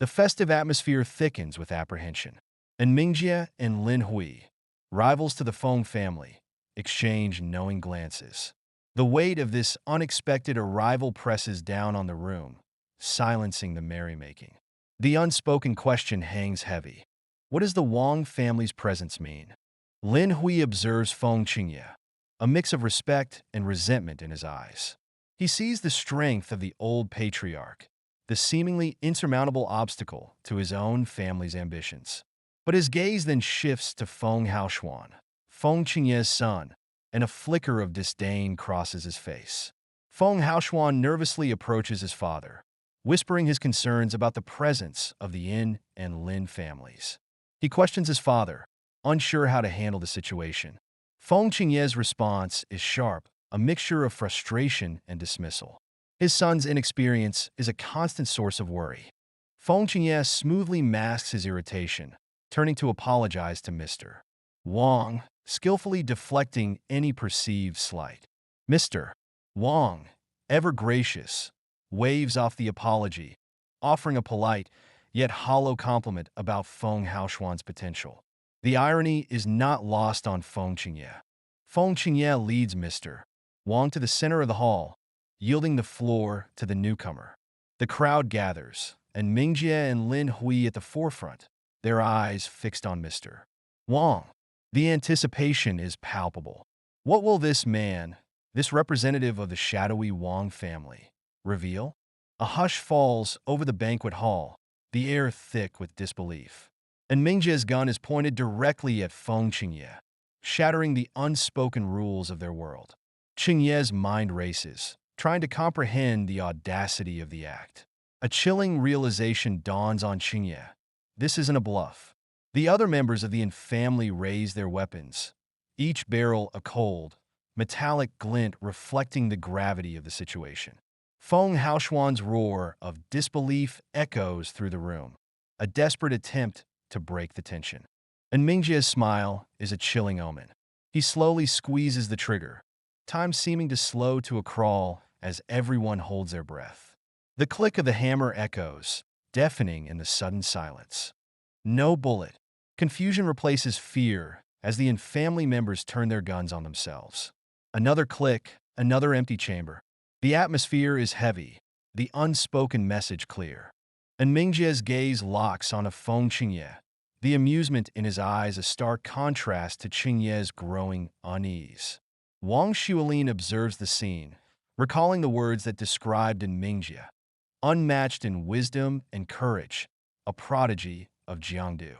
The festive atmosphere thickens with apprehension, and Mingjie and Lin Hui, rivals to the Feng family, exchange knowing glances. The weight of this unexpected arrival presses down on the room, silencing the merrymaking. The unspoken question hangs heavy. What does the Wang family's presence mean? Lin Hui observes Feng Qingye, a mix of respect and resentment in his eyes. He sees the strength of the old patriarch, the seemingly insurmountable obstacle to his own family's ambitions. But his gaze then shifts to Feng Haoshuan, Feng Qingye's son, and a flicker of disdain crosses his face. Feng Haoshuan nervously approaches his father, whispering his concerns about the presence of the Yin and Lin families. He questions his father, unsure how to handle the situation. Feng Qingye's response is sharp, a mixture of frustration and dismissal. His son's inexperience is a constant source of worry. Feng Qingye smoothly masks his irritation, turning to apologize to Mr. Wang, skillfully deflecting any perceived slight. Mr. Wang, ever gracious, waves off the apology, offering a polite, yet hollow compliment about Feng Haoshuan's potential. The irony is not lost on Feng Qingye. Feng Qingye leads Mr. Wang to the center of the hall, yielding the floor to the newcomer. The crowd gathers, and Mingjie and Lin Hui at the forefront, their eyes fixed on Mr. Wang. The anticipation is palpable. What will this man, this representative of the shadowy Wang family, reveal? A hush falls over the banquet hall, the air thick with disbelief. And Mingjie's gun is pointed directly at Feng Qingye, shattering the unspoken rules of their world. Qingye's mind races, trying to comprehend the audacity of the act. A chilling realization dawns on Qingye. This isn't a bluff. The other members of the Yin family raise their weapons, each barrel a cold, metallic glint reflecting the gravity of the situation. Feng Haoshuan's roar of disbelief echoes through the room, a desperate attempt to break the tension. And Mingjie's smile is a chilling omen. He slowly squeezes the trigger, time seeming to slow to a crawl as everyone holds their breath. The click of the hammer echoes, deafening in the sudden silence. No bullet. Confusion replaces fear as the family members turn their guns on themselves. Another click, another empty chamber. The atmosphere is heavy, the unspoken message clear. And Mingjie's gaze locks on a Feng Qingye, the amusement in his eyes a stark contrast to Qingye's growing unease. Wang Xuelin observes the scene, recalling the words that described in Mingjie, unmatched in wisdom and courage, a prodigy of Jiangdu.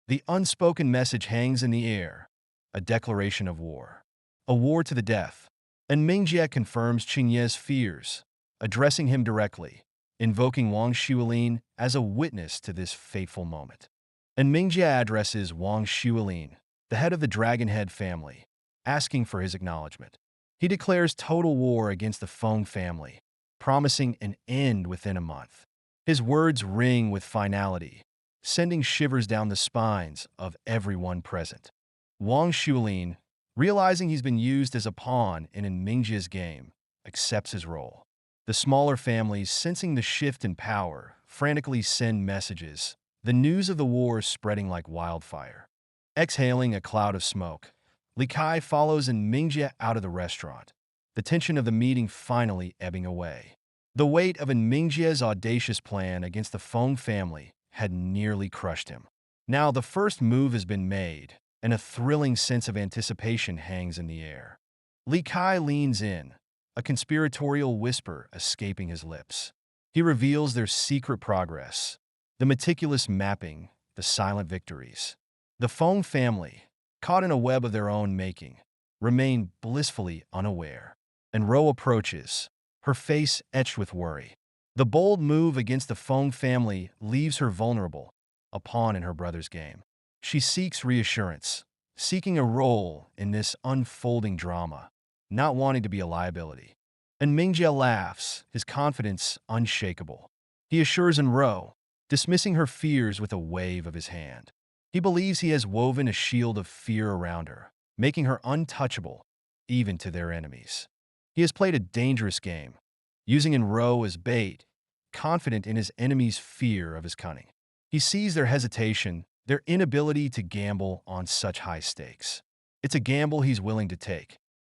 The unspoken message hangs in the air, a declaration of war. A war to the death. And Mingjie confirms Qingye's fears, addressing him directly, invoking Wang Xuelin as a witness to this fateful moment. And Mingjie addresses Wang Xuelin, the head of the Dragonhead family, asking for his acknowledgement. He declares total war against the Feng family, promising an end within a month. His words ring with finality, sending shivers down the spines of everyone present. Wang Xuelin, realizing he's been used as a pawn in Mingjie's game, accepts his role. The smaller families, sensing the shift in power, frantically send messages, the news of the war spreading like wildfire. Exhaling a cloud of smoke, Li Kai follows in Mingjie out of the restaurant, the tension of the meeting finally ebbing away. The weight of Mingjie's audacious plan against the Feng family had nearly crushed him. Now the first move has been made, and a thrilling sense of anticipation hangs in the air. Li Kai leans in, a conspiratorial whisper escaping his lips. He reveals their secret progress, the meticulous mapping, the silent victories. The Feng family, caught in a web of their own making, remain blissfully unaware. And Ro approaches, her face etched with worry. The bold move against the Feng family leaves her vulnerable, a pawn in her brother's game. She seeks reassurance, seeking a role in this unfolding drama, not wanting to be a liability. And Mingjie laughs, his confidence unshakable. He assures Enro, dismissing her fears with a wave of his hand. He believes he has woven a shield of fear around her, making her untouchable, even to their enemies. He has played a dangerous game, using Enro as bait, confident in his enemies' fear of his cunning. He sees their hesitation, their inability to gamble on such high stakes. It's a gamble he's willing to take.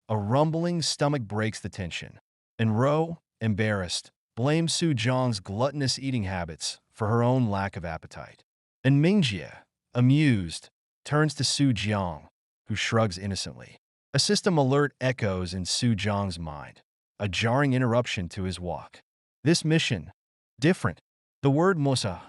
A rumbling stomach breaks the tension. Enro, embarrassed, blames Su Jiang's gluttonous eating habits for her own lack of appetite. And Mingjie, amused, turns to Su Jiang, who shrugs innocently. A system alert echoes in Su Jiang's mind, a jarring interruption to his walk. This mission, different. The word Musa,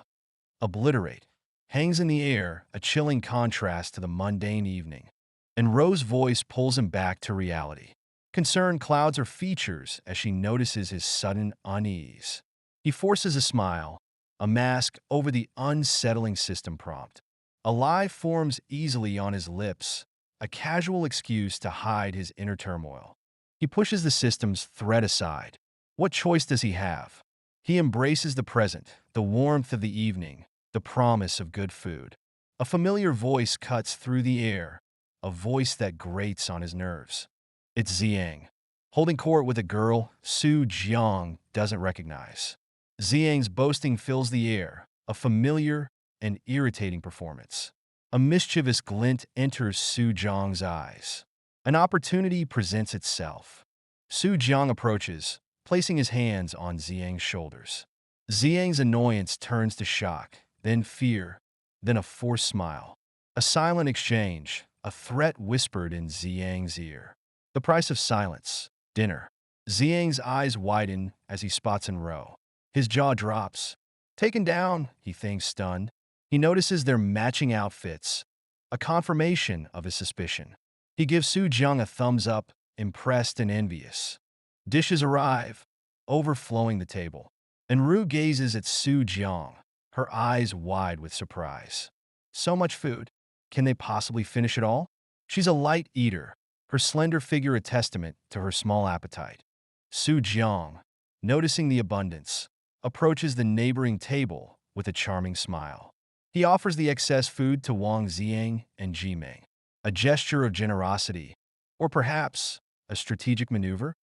obliterate, hangs in the air, a chilling contrast to the mundane evening. And Ro's voice pulls him back to reality. Concern clouds her features as she notices his sudden unease. He forces a smile, a mask over the unsettling system prompt. A lie forms easily on his lips, a casual excuse to hide his inner turmoil. He pushes the system's threat aside. What choice does he have? He embraces the present, the warmth of the evening, the promise of good food. A familiar voice cuts through the air, a voice that grates on his nerves. It's Jiang, holding court with a girl Su Jiang doesn't recognize. Jiang's boasting fills the air, a familiar and irritating performance. A mischievous glint enters Su Jiang's eyes. An opportunity presents itself. Su Jiang approaches, placing his hands on Jiang's shoulders. Jiang's annoyance turns to shock, then fear, then a forced smile. A silent exchange, a threat whispered in Jiang's ear. The price of silence, dinner. Jiang's eyes widen as he spots Enro. His jaw drops. Taken down, he thinks, stunned. He notices their matching outfits, a confirmation of his suspicion. He gives Su Jiang a thumbs up, impressed and envious. Dishes arrive, overflowing the table. Enru gazes at Su Jiang, her eyes wide with surprise. So much food. Can they possibly finish it all? She's a light eater, her slender figure a testament to her small appetite. Jiang, noticing the abundance, approaches the neighboring table with a charming smile. He offers the excess food to Wang Ziang and Jiming, a gesture of generosity, or perhaps a strategic maneuver.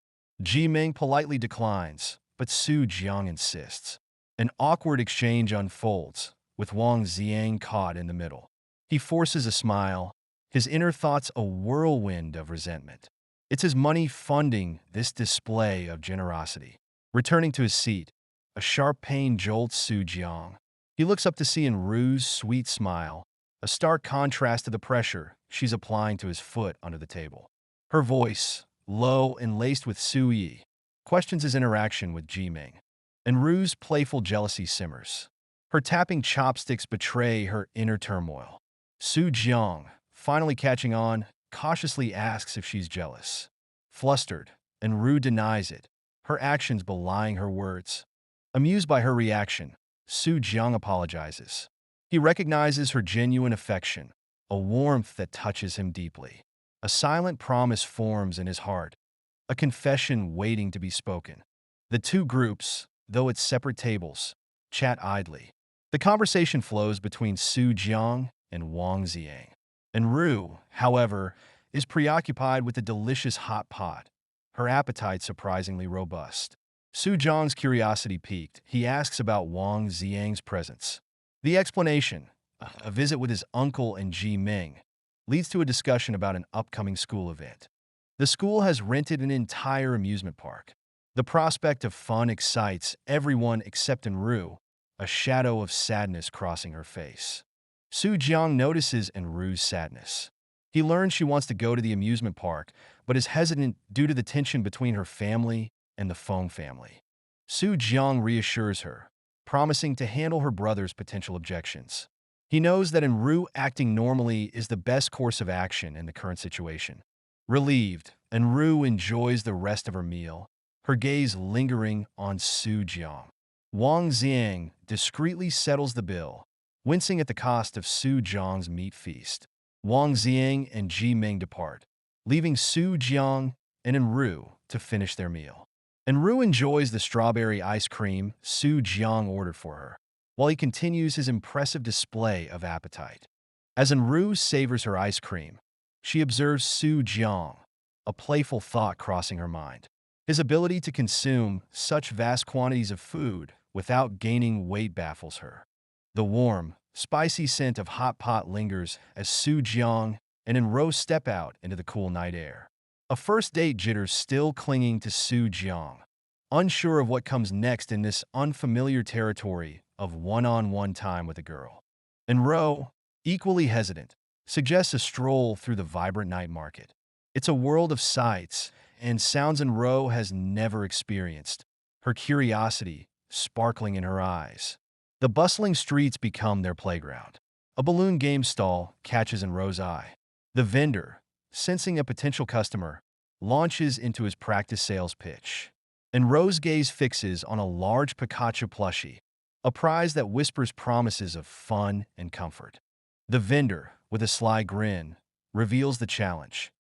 Jiming politely declines, but Jiang insists. An awkward exchange unfolds, with Wang Ziang caught in the middle. He forces a smile, his inner thoughts a whirlwind of resentment. It's his money funding this display of generosity. Returning to his seat, a sharp pain jolts Jiang. He looks up to see Enru's sweet smile, a stark contrast to the pressure she's applying to his foot under the table. Her voice, low and laced with Yi, questions his interaction with Jiming. Enru's playful jealousy simmers. Her tapping chopsticks betray her inner turmoil. Jiang, finally catching on, cautiously asks if she's jealous. Flustered, Enru denies it, her actions belying her words. Amused by her reaction, Jiang apologizes. He recognizes her genuine affection, a warmth that touches him deeply. A silent promise forms in his heart, a confession waiting to be spoken. The two groups, though at separate tables, chat idly. The conversation flows between Jiang and Wang Ziang. Enru, however, is preoccupied with the delicious hot pot, her appetite surprisingly robust. Jiang's curiosity piqued. He asks about Wang Ziang's presence. The explanation, a visit with his uncle and Jiming, leads to a discussion about an upcoming school event. The school has rented an entire amusement park. The prospect of fun excites everyone except Enru, a shadow of sadness crossing her face. Jiang notices Enru's sadness. He learns she wants to go to the amusement park, but is hesitant due to the tension between her family and the Feng family. Jiang reassures her, promising to handle her brother's potential objections. He knows that Enru acting normally is the best course of action in the current situation. Relieved, Enru enjoys the rest of her meal, her gaze lingering on Jiang. Wang Ziang discreetly settles the bill, wincing at the cost of Jiang's meat feast. Wang Ziang and Jiming depart, leaving Jiang and Enru to finish their meal. Enru enjoys the strawberry ice cream Jiang ordered for her, while he continues his impressive display of appetite. As Enru savors her ice cream, she observes Jiang, a playful thought crossing her mind. His ability to consume such vast quantities of food without gaining weight baffles her. The warm, spicy scent of hot pot lingers as Jiang and Enru step out into the cool night air. A first date jitters still clinging to Jiang, unsure of what comes next in this unfamiliar territory of one-on-one time with a girl. Enru, equally hesitant, suggests a stroll through the vibrant night market. It's a world of sights and sounds Enru has never experienced, her curiosity sparkling in her eyes. The bustling streets become their playground. A balloon game stall catches Enru's eye. The vendor, sensing a potential customer, launches into his practice sales pitch. Enru's gaze fixes on a large Pikachu plushie, a prize that whispers promises of fun and comfort. The vendor, with a sly grin, reveals the challenge: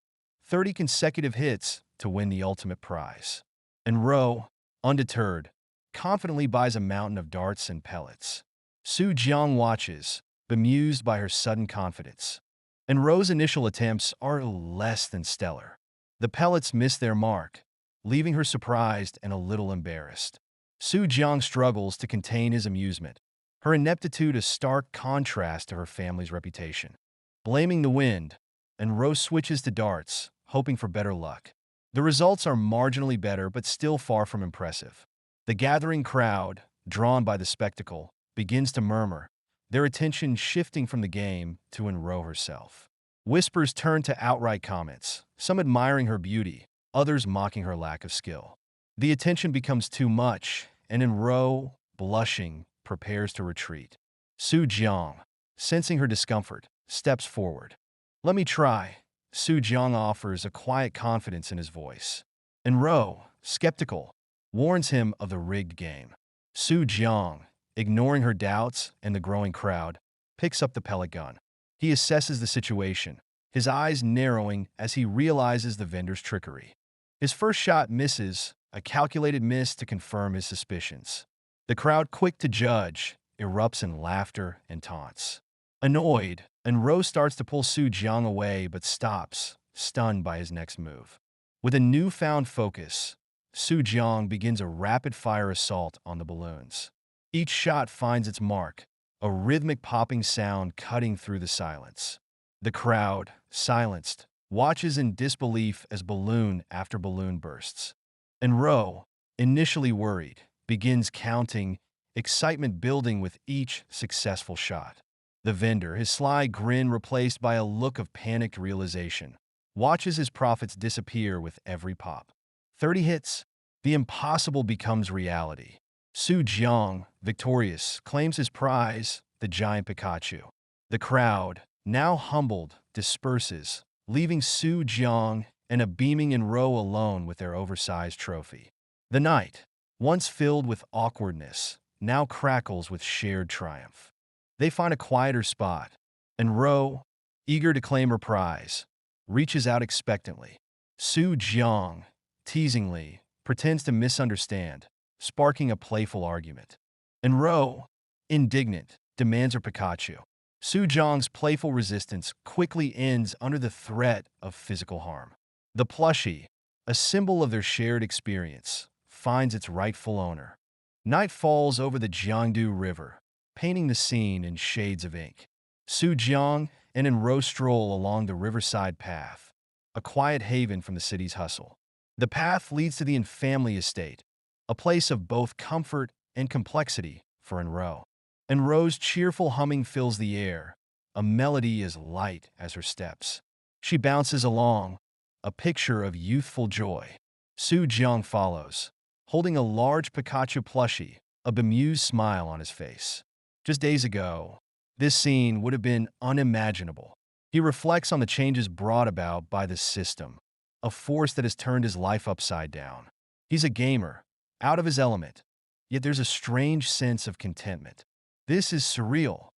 30 consecutive hits to win the ultimate prize. Enru, undeterred, confidently buys a mountain of darts and pellets. Jiang watches, bemused by her sudden confidence. Enru's initial attempts are less than stellar. The pellets miss their mark, leaving her surprised and a little embarrassed. Jiang struggles to contain his amusement, her ineptitude a stark contrast to her family's reputation. Blaming the wind, Enru switches to darts, hoping for better luck. The results are marginally better but still far from impressive. The gathering crowd, drawn by the spectacle, begins to murmur, their attention shifting from the game to Enru herself. Whispers turn to outright comments, some admiring her beauty, others mocking her lack of skill. The attention becomes too much, and Enru, blushing, prepares to retreat. Jiang, sensing her discomfort, steps forward. "Let me try," Jiang offers, a quiet confidence in his voice. Enru, skeptical, warns him of the rigged game. Jiang, ignoring her doubts and the growing crowd, picks up the pellet gun. He assesses the situation, his eyes narrowing as he realizes the vendor's trickery. His first shot misses, a calculated miss to confirm his suspicions. The crowd, quick to judge, erupts in laughter and taunts. Annoyed, Enro starts to pull Su Jiang away but stops, stunned by his next move. With a newfound focus, Su Jiang begins a rapid-fire assault on the balloons. Each shot finds its mark, a rhythmic popping sound cutting through the silence. The crowd, silenced, watches in disbelief as balloon after balloon bursts. Enro, initially worried, begins counting, excitement building with each successful shot. The vendor, his sly grin replaced by a look of panicked realization, watches his profits disappear with every pop. 30 hits. The impossible becomes reality. Su Jiang, victorious, claims his prize, the giant Pikachu. The crowd, now humbled, disperses, leaving Su Jiang and a beaming Enro alone with their oversized trophy. The night, once filled with awkwardness, now crackles with shared triumph. They find a quieter spot, and Ro, eager to claim her prize, reaches out expectantly. Su Jiang, teasingly, pretends to misunderstand, sparking a playful argument. And Ro, indignant, demands her Pikachu. Su Jiang's playful resistance quickly ends under the threat of physical harm. The plushie, a symbol of their shared experience, finds its rightful owner. Night falls over the Jiangdu River, painting the scene in shades of ink. Su Jiang and Enro stroll along the riverside path, a quiet haven from the city's hustle. The path leads to the family estate, a place of both comfort and complexity for Enro. Enro's cheerful humming fills the air, a melody as light as her steps. She bounces along, a picture of youthful joy. Su Jiang follows, holding a large Pikachu plushie, a bemused smile on his face. Just days ago, this scene would have been unimaginable. He reflects on the changes brought about by the system, a force that has turned his life upside down. He's a gamer, out of his element, yet there's a strange sense of contentment. This is surreal.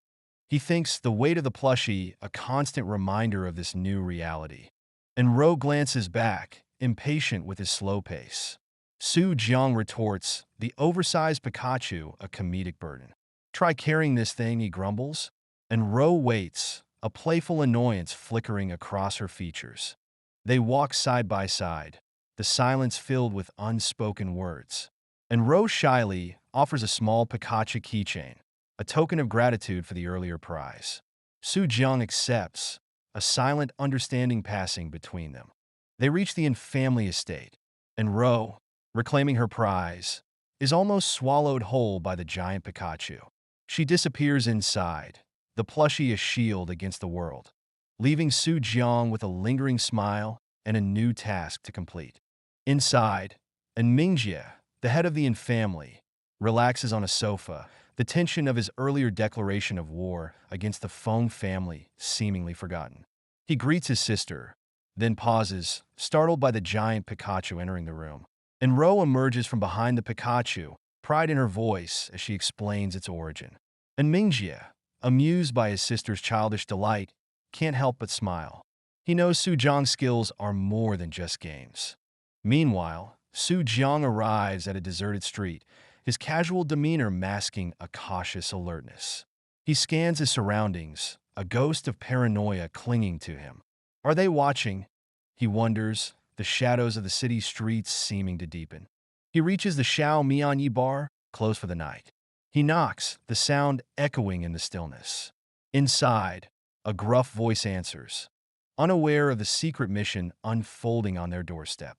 He thinks the weight of the plushie a constant reminder of this new reality. And Ro glances back, impatient with his slow pace. Su Jiang retorts, the oversized Pikachu a comedic burden. Try carrying this thing, he grumbles. And Ro waits, a playful annoyance flickering across her features. They walk side by side, the silence filled with unspoken words. And Ro shyly offers a small Pikachu keychain, a token of gratitude for the earlier prize. Su Jiang accepts, a silent understanding passing between them. They reach the family estate, and Ro, reclaiming her prize, is almost swallowed whole by the giant Pikachu. She disappears inside, the plushie a shield against the world, leaving Su Jiang with a lingering smile and a new task to complete. Inside, and Mingjie, the head of the family, relaxes on a sofa, the tension of his earlier declaration of war against the Feng family seemingly forgotten. He greets his sister, then pauses, startled by the giant Pikachu entering the room. And Ro emerges from behind the Pikachu, pride in her voice as she explains its origin. And Mingjie, amused by his sister's childish delight, can't help but smile. He knows Su Jiang's skills are more than just games. Meanwhile, Su Jiang arrives at a deserted street, his casual demeanor masking a cautious alertness. He scans his surroundings, a ghost of paranoia clinging to him. Are they watching? He wonders, the shadows of the city streets seeming to deepen. He reaches the Xiao Mianyi bar, closed for the night. He knocks, the sound echoing in the stillness. Inside, a gruff voice answers, unaware of the secret mission unfolding on their doorstep.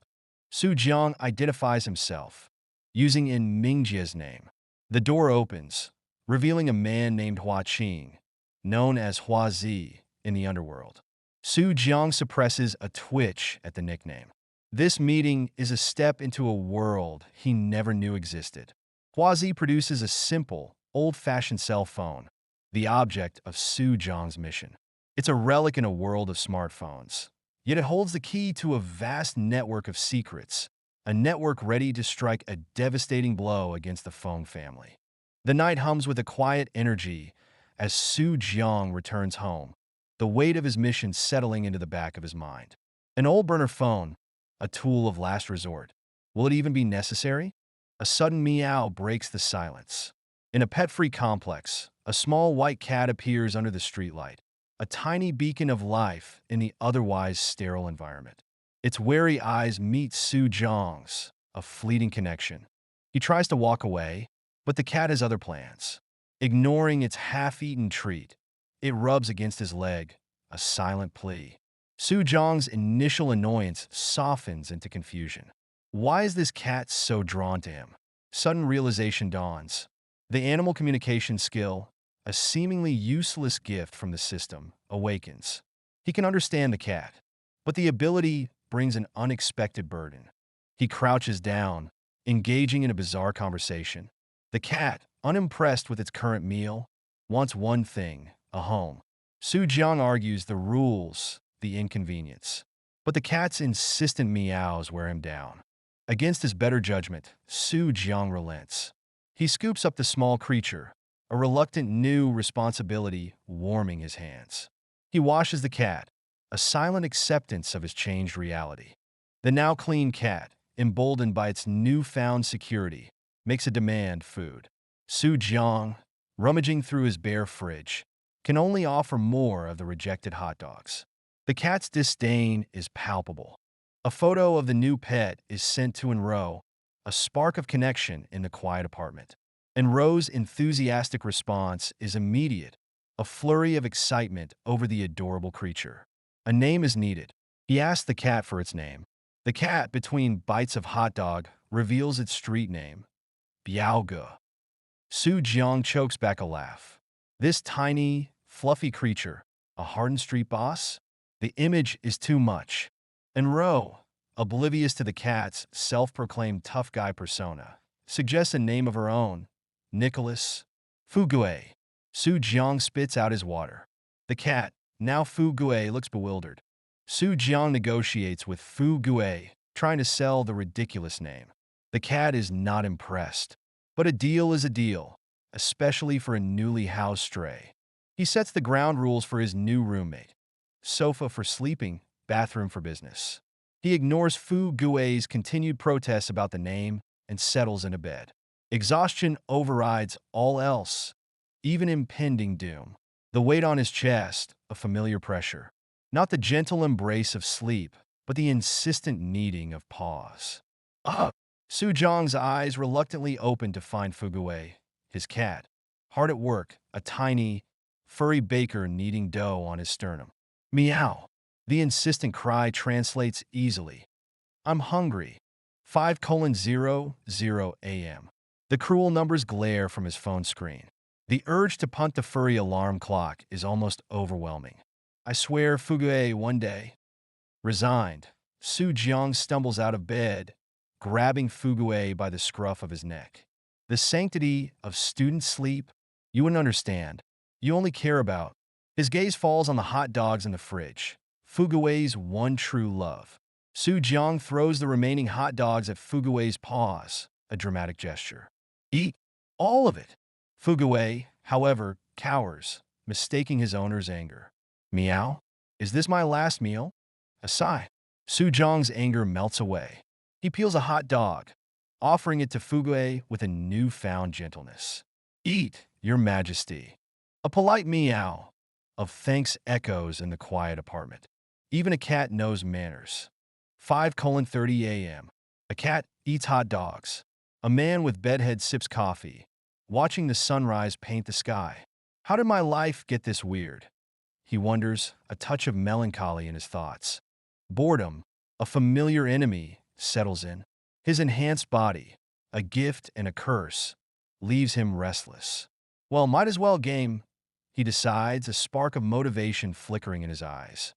Su Jiang identifies himself, using in Mingjie's name. The door opens, revealing a man named Hua Qing, known as Hua Zi in the underworld. Su Jiang suppresses a twitch at the nickname. This meeting is a step into a world he never knew existed. Hua Zi produces a simple, old-fashioned cell phone, the object of Su Jiang's mission. It's a relic in a world of smartphones, yet it holds the key to a vast network of secrets, a network ready to strike a devastating blow against the Feng family. The night hums with a quiet energy as Su Jiang returns home, the weight of his mission settling into the back of his mind. An old burner phone, a tool of last resort. Will it even be necessary? A sudden meow breaks the silence. In a pet-free complex, a small white cat appears under the streetlight, a tiny beacon of life in the otherwise sterile environment. Its wary eyes meet Su Jiang's, a fleeting connection. He tries to walk away, but the cat has other plans. Ignoring its half-eaten treat, it rubs against his leg, a silent plea. Su Jiang's initial annoyance softens into confusion. Why is this cat so drawn to him? Sudden realization dawns. The animal communication skill, a seemingly useless gift from the system, awakens. He can understand the cat, but the ability brings an unexpected burden. He crouches down, engaging in a bizarre conversation. The cat, unimpressed with its current meal, wants one thing, a home. Su Jiang argues the rules, the inconvenience. But the cat's insistent meows wear him down. Against his better judgment, Su Jiang relents. He scoops up the small creature, a reluctant new responsibility warming his hands. He washes the cat, a silent acceptance of his changed reality. The now clean cat, emboldened by its newfound security, makes a demand food. Su Jiang, rummaging through his bare fridge, can only offer more of the rejected hot dogs. The cat's disdain is palpable. A photo of the new pet is sent to Enro, a spark of connection in the quiet apartment. Enro's enthusiastic response is immediate, a flurry of excitement over the adorable creature. A name is needed. He asks the cat for its name. The cat, between bites of hot dog, reveals its street name, Biaoge. Su Jiang chokes back a laugh. This tiny, fluffy creature, a hardened street boss? The image is too much. Enro, oblivious to the cat's self-proclaimed tough guy persona, suggests a name of her own, Nicholas Fugue. Su Jiang spits out his water. The cat, now Fugue, looks bewildered. Su Jiang negotiates with Fugue, trying to sell the ridiculous name. The cat is not impressed. But a deal is a deal, especially for a newly housed stray. He sets the ground rules for his new roommate. Sofa for sleeping, bathroom for business. He ignores Fugue's continued protests about the name and settles into bed. Exhaustion overrides all else, even impending doom. The weight on his chest, a familiar pressure. Not the gentle embrace of sleep, but the insistent needing of pause. Up! Su Jiang's eyes reluctantly open to find Fugue, his cat, hard at work, a tiny, furry baker kneading dough on his sternum. Meow! The insistent cry translates easily. I'm hungry. 5:00 a.m. The cruel numbers glare from his phone screen. The urge to punt the furry alarm clock is almost overwhelming. I swear, Fugue, one day. Resigned, Su Jiang stumbles out of bed, grabbing Fugue by the scruff of his neck. The sanctity of student sleep, you wouldn't understand. You only care about. His gaze falls on the hot dogs in the fridge, Fugue's one true love. Su Jiang throws the remaining hot dogs at Fugue's paws, a dramatic gesture. Eat all of it. Fugue, however, cowers, mistaking his owner's anger. Meow? Is this my last meal? A sigh. Su Jiang's anger melts away. He peels a hot dog, offering it to Fugue with a newfound gentleness. Eat, Your Majesty. A polite meow of thanks echoes in the quiet apartment. Even a cat knows manners. 5:30 a.m. A cat eats hot dogs. A man with bedhead sips coffee, watching the sunrise paint the sky. How did my life get this weird? He wonders, a touch of melancholy in his thoughts. Boredom, a familiar enemy, settles in. His enhanced body, a gift and a curse, leaves him restless. Well, might as well game, he decides, a spark of motivation flickering in his eyes.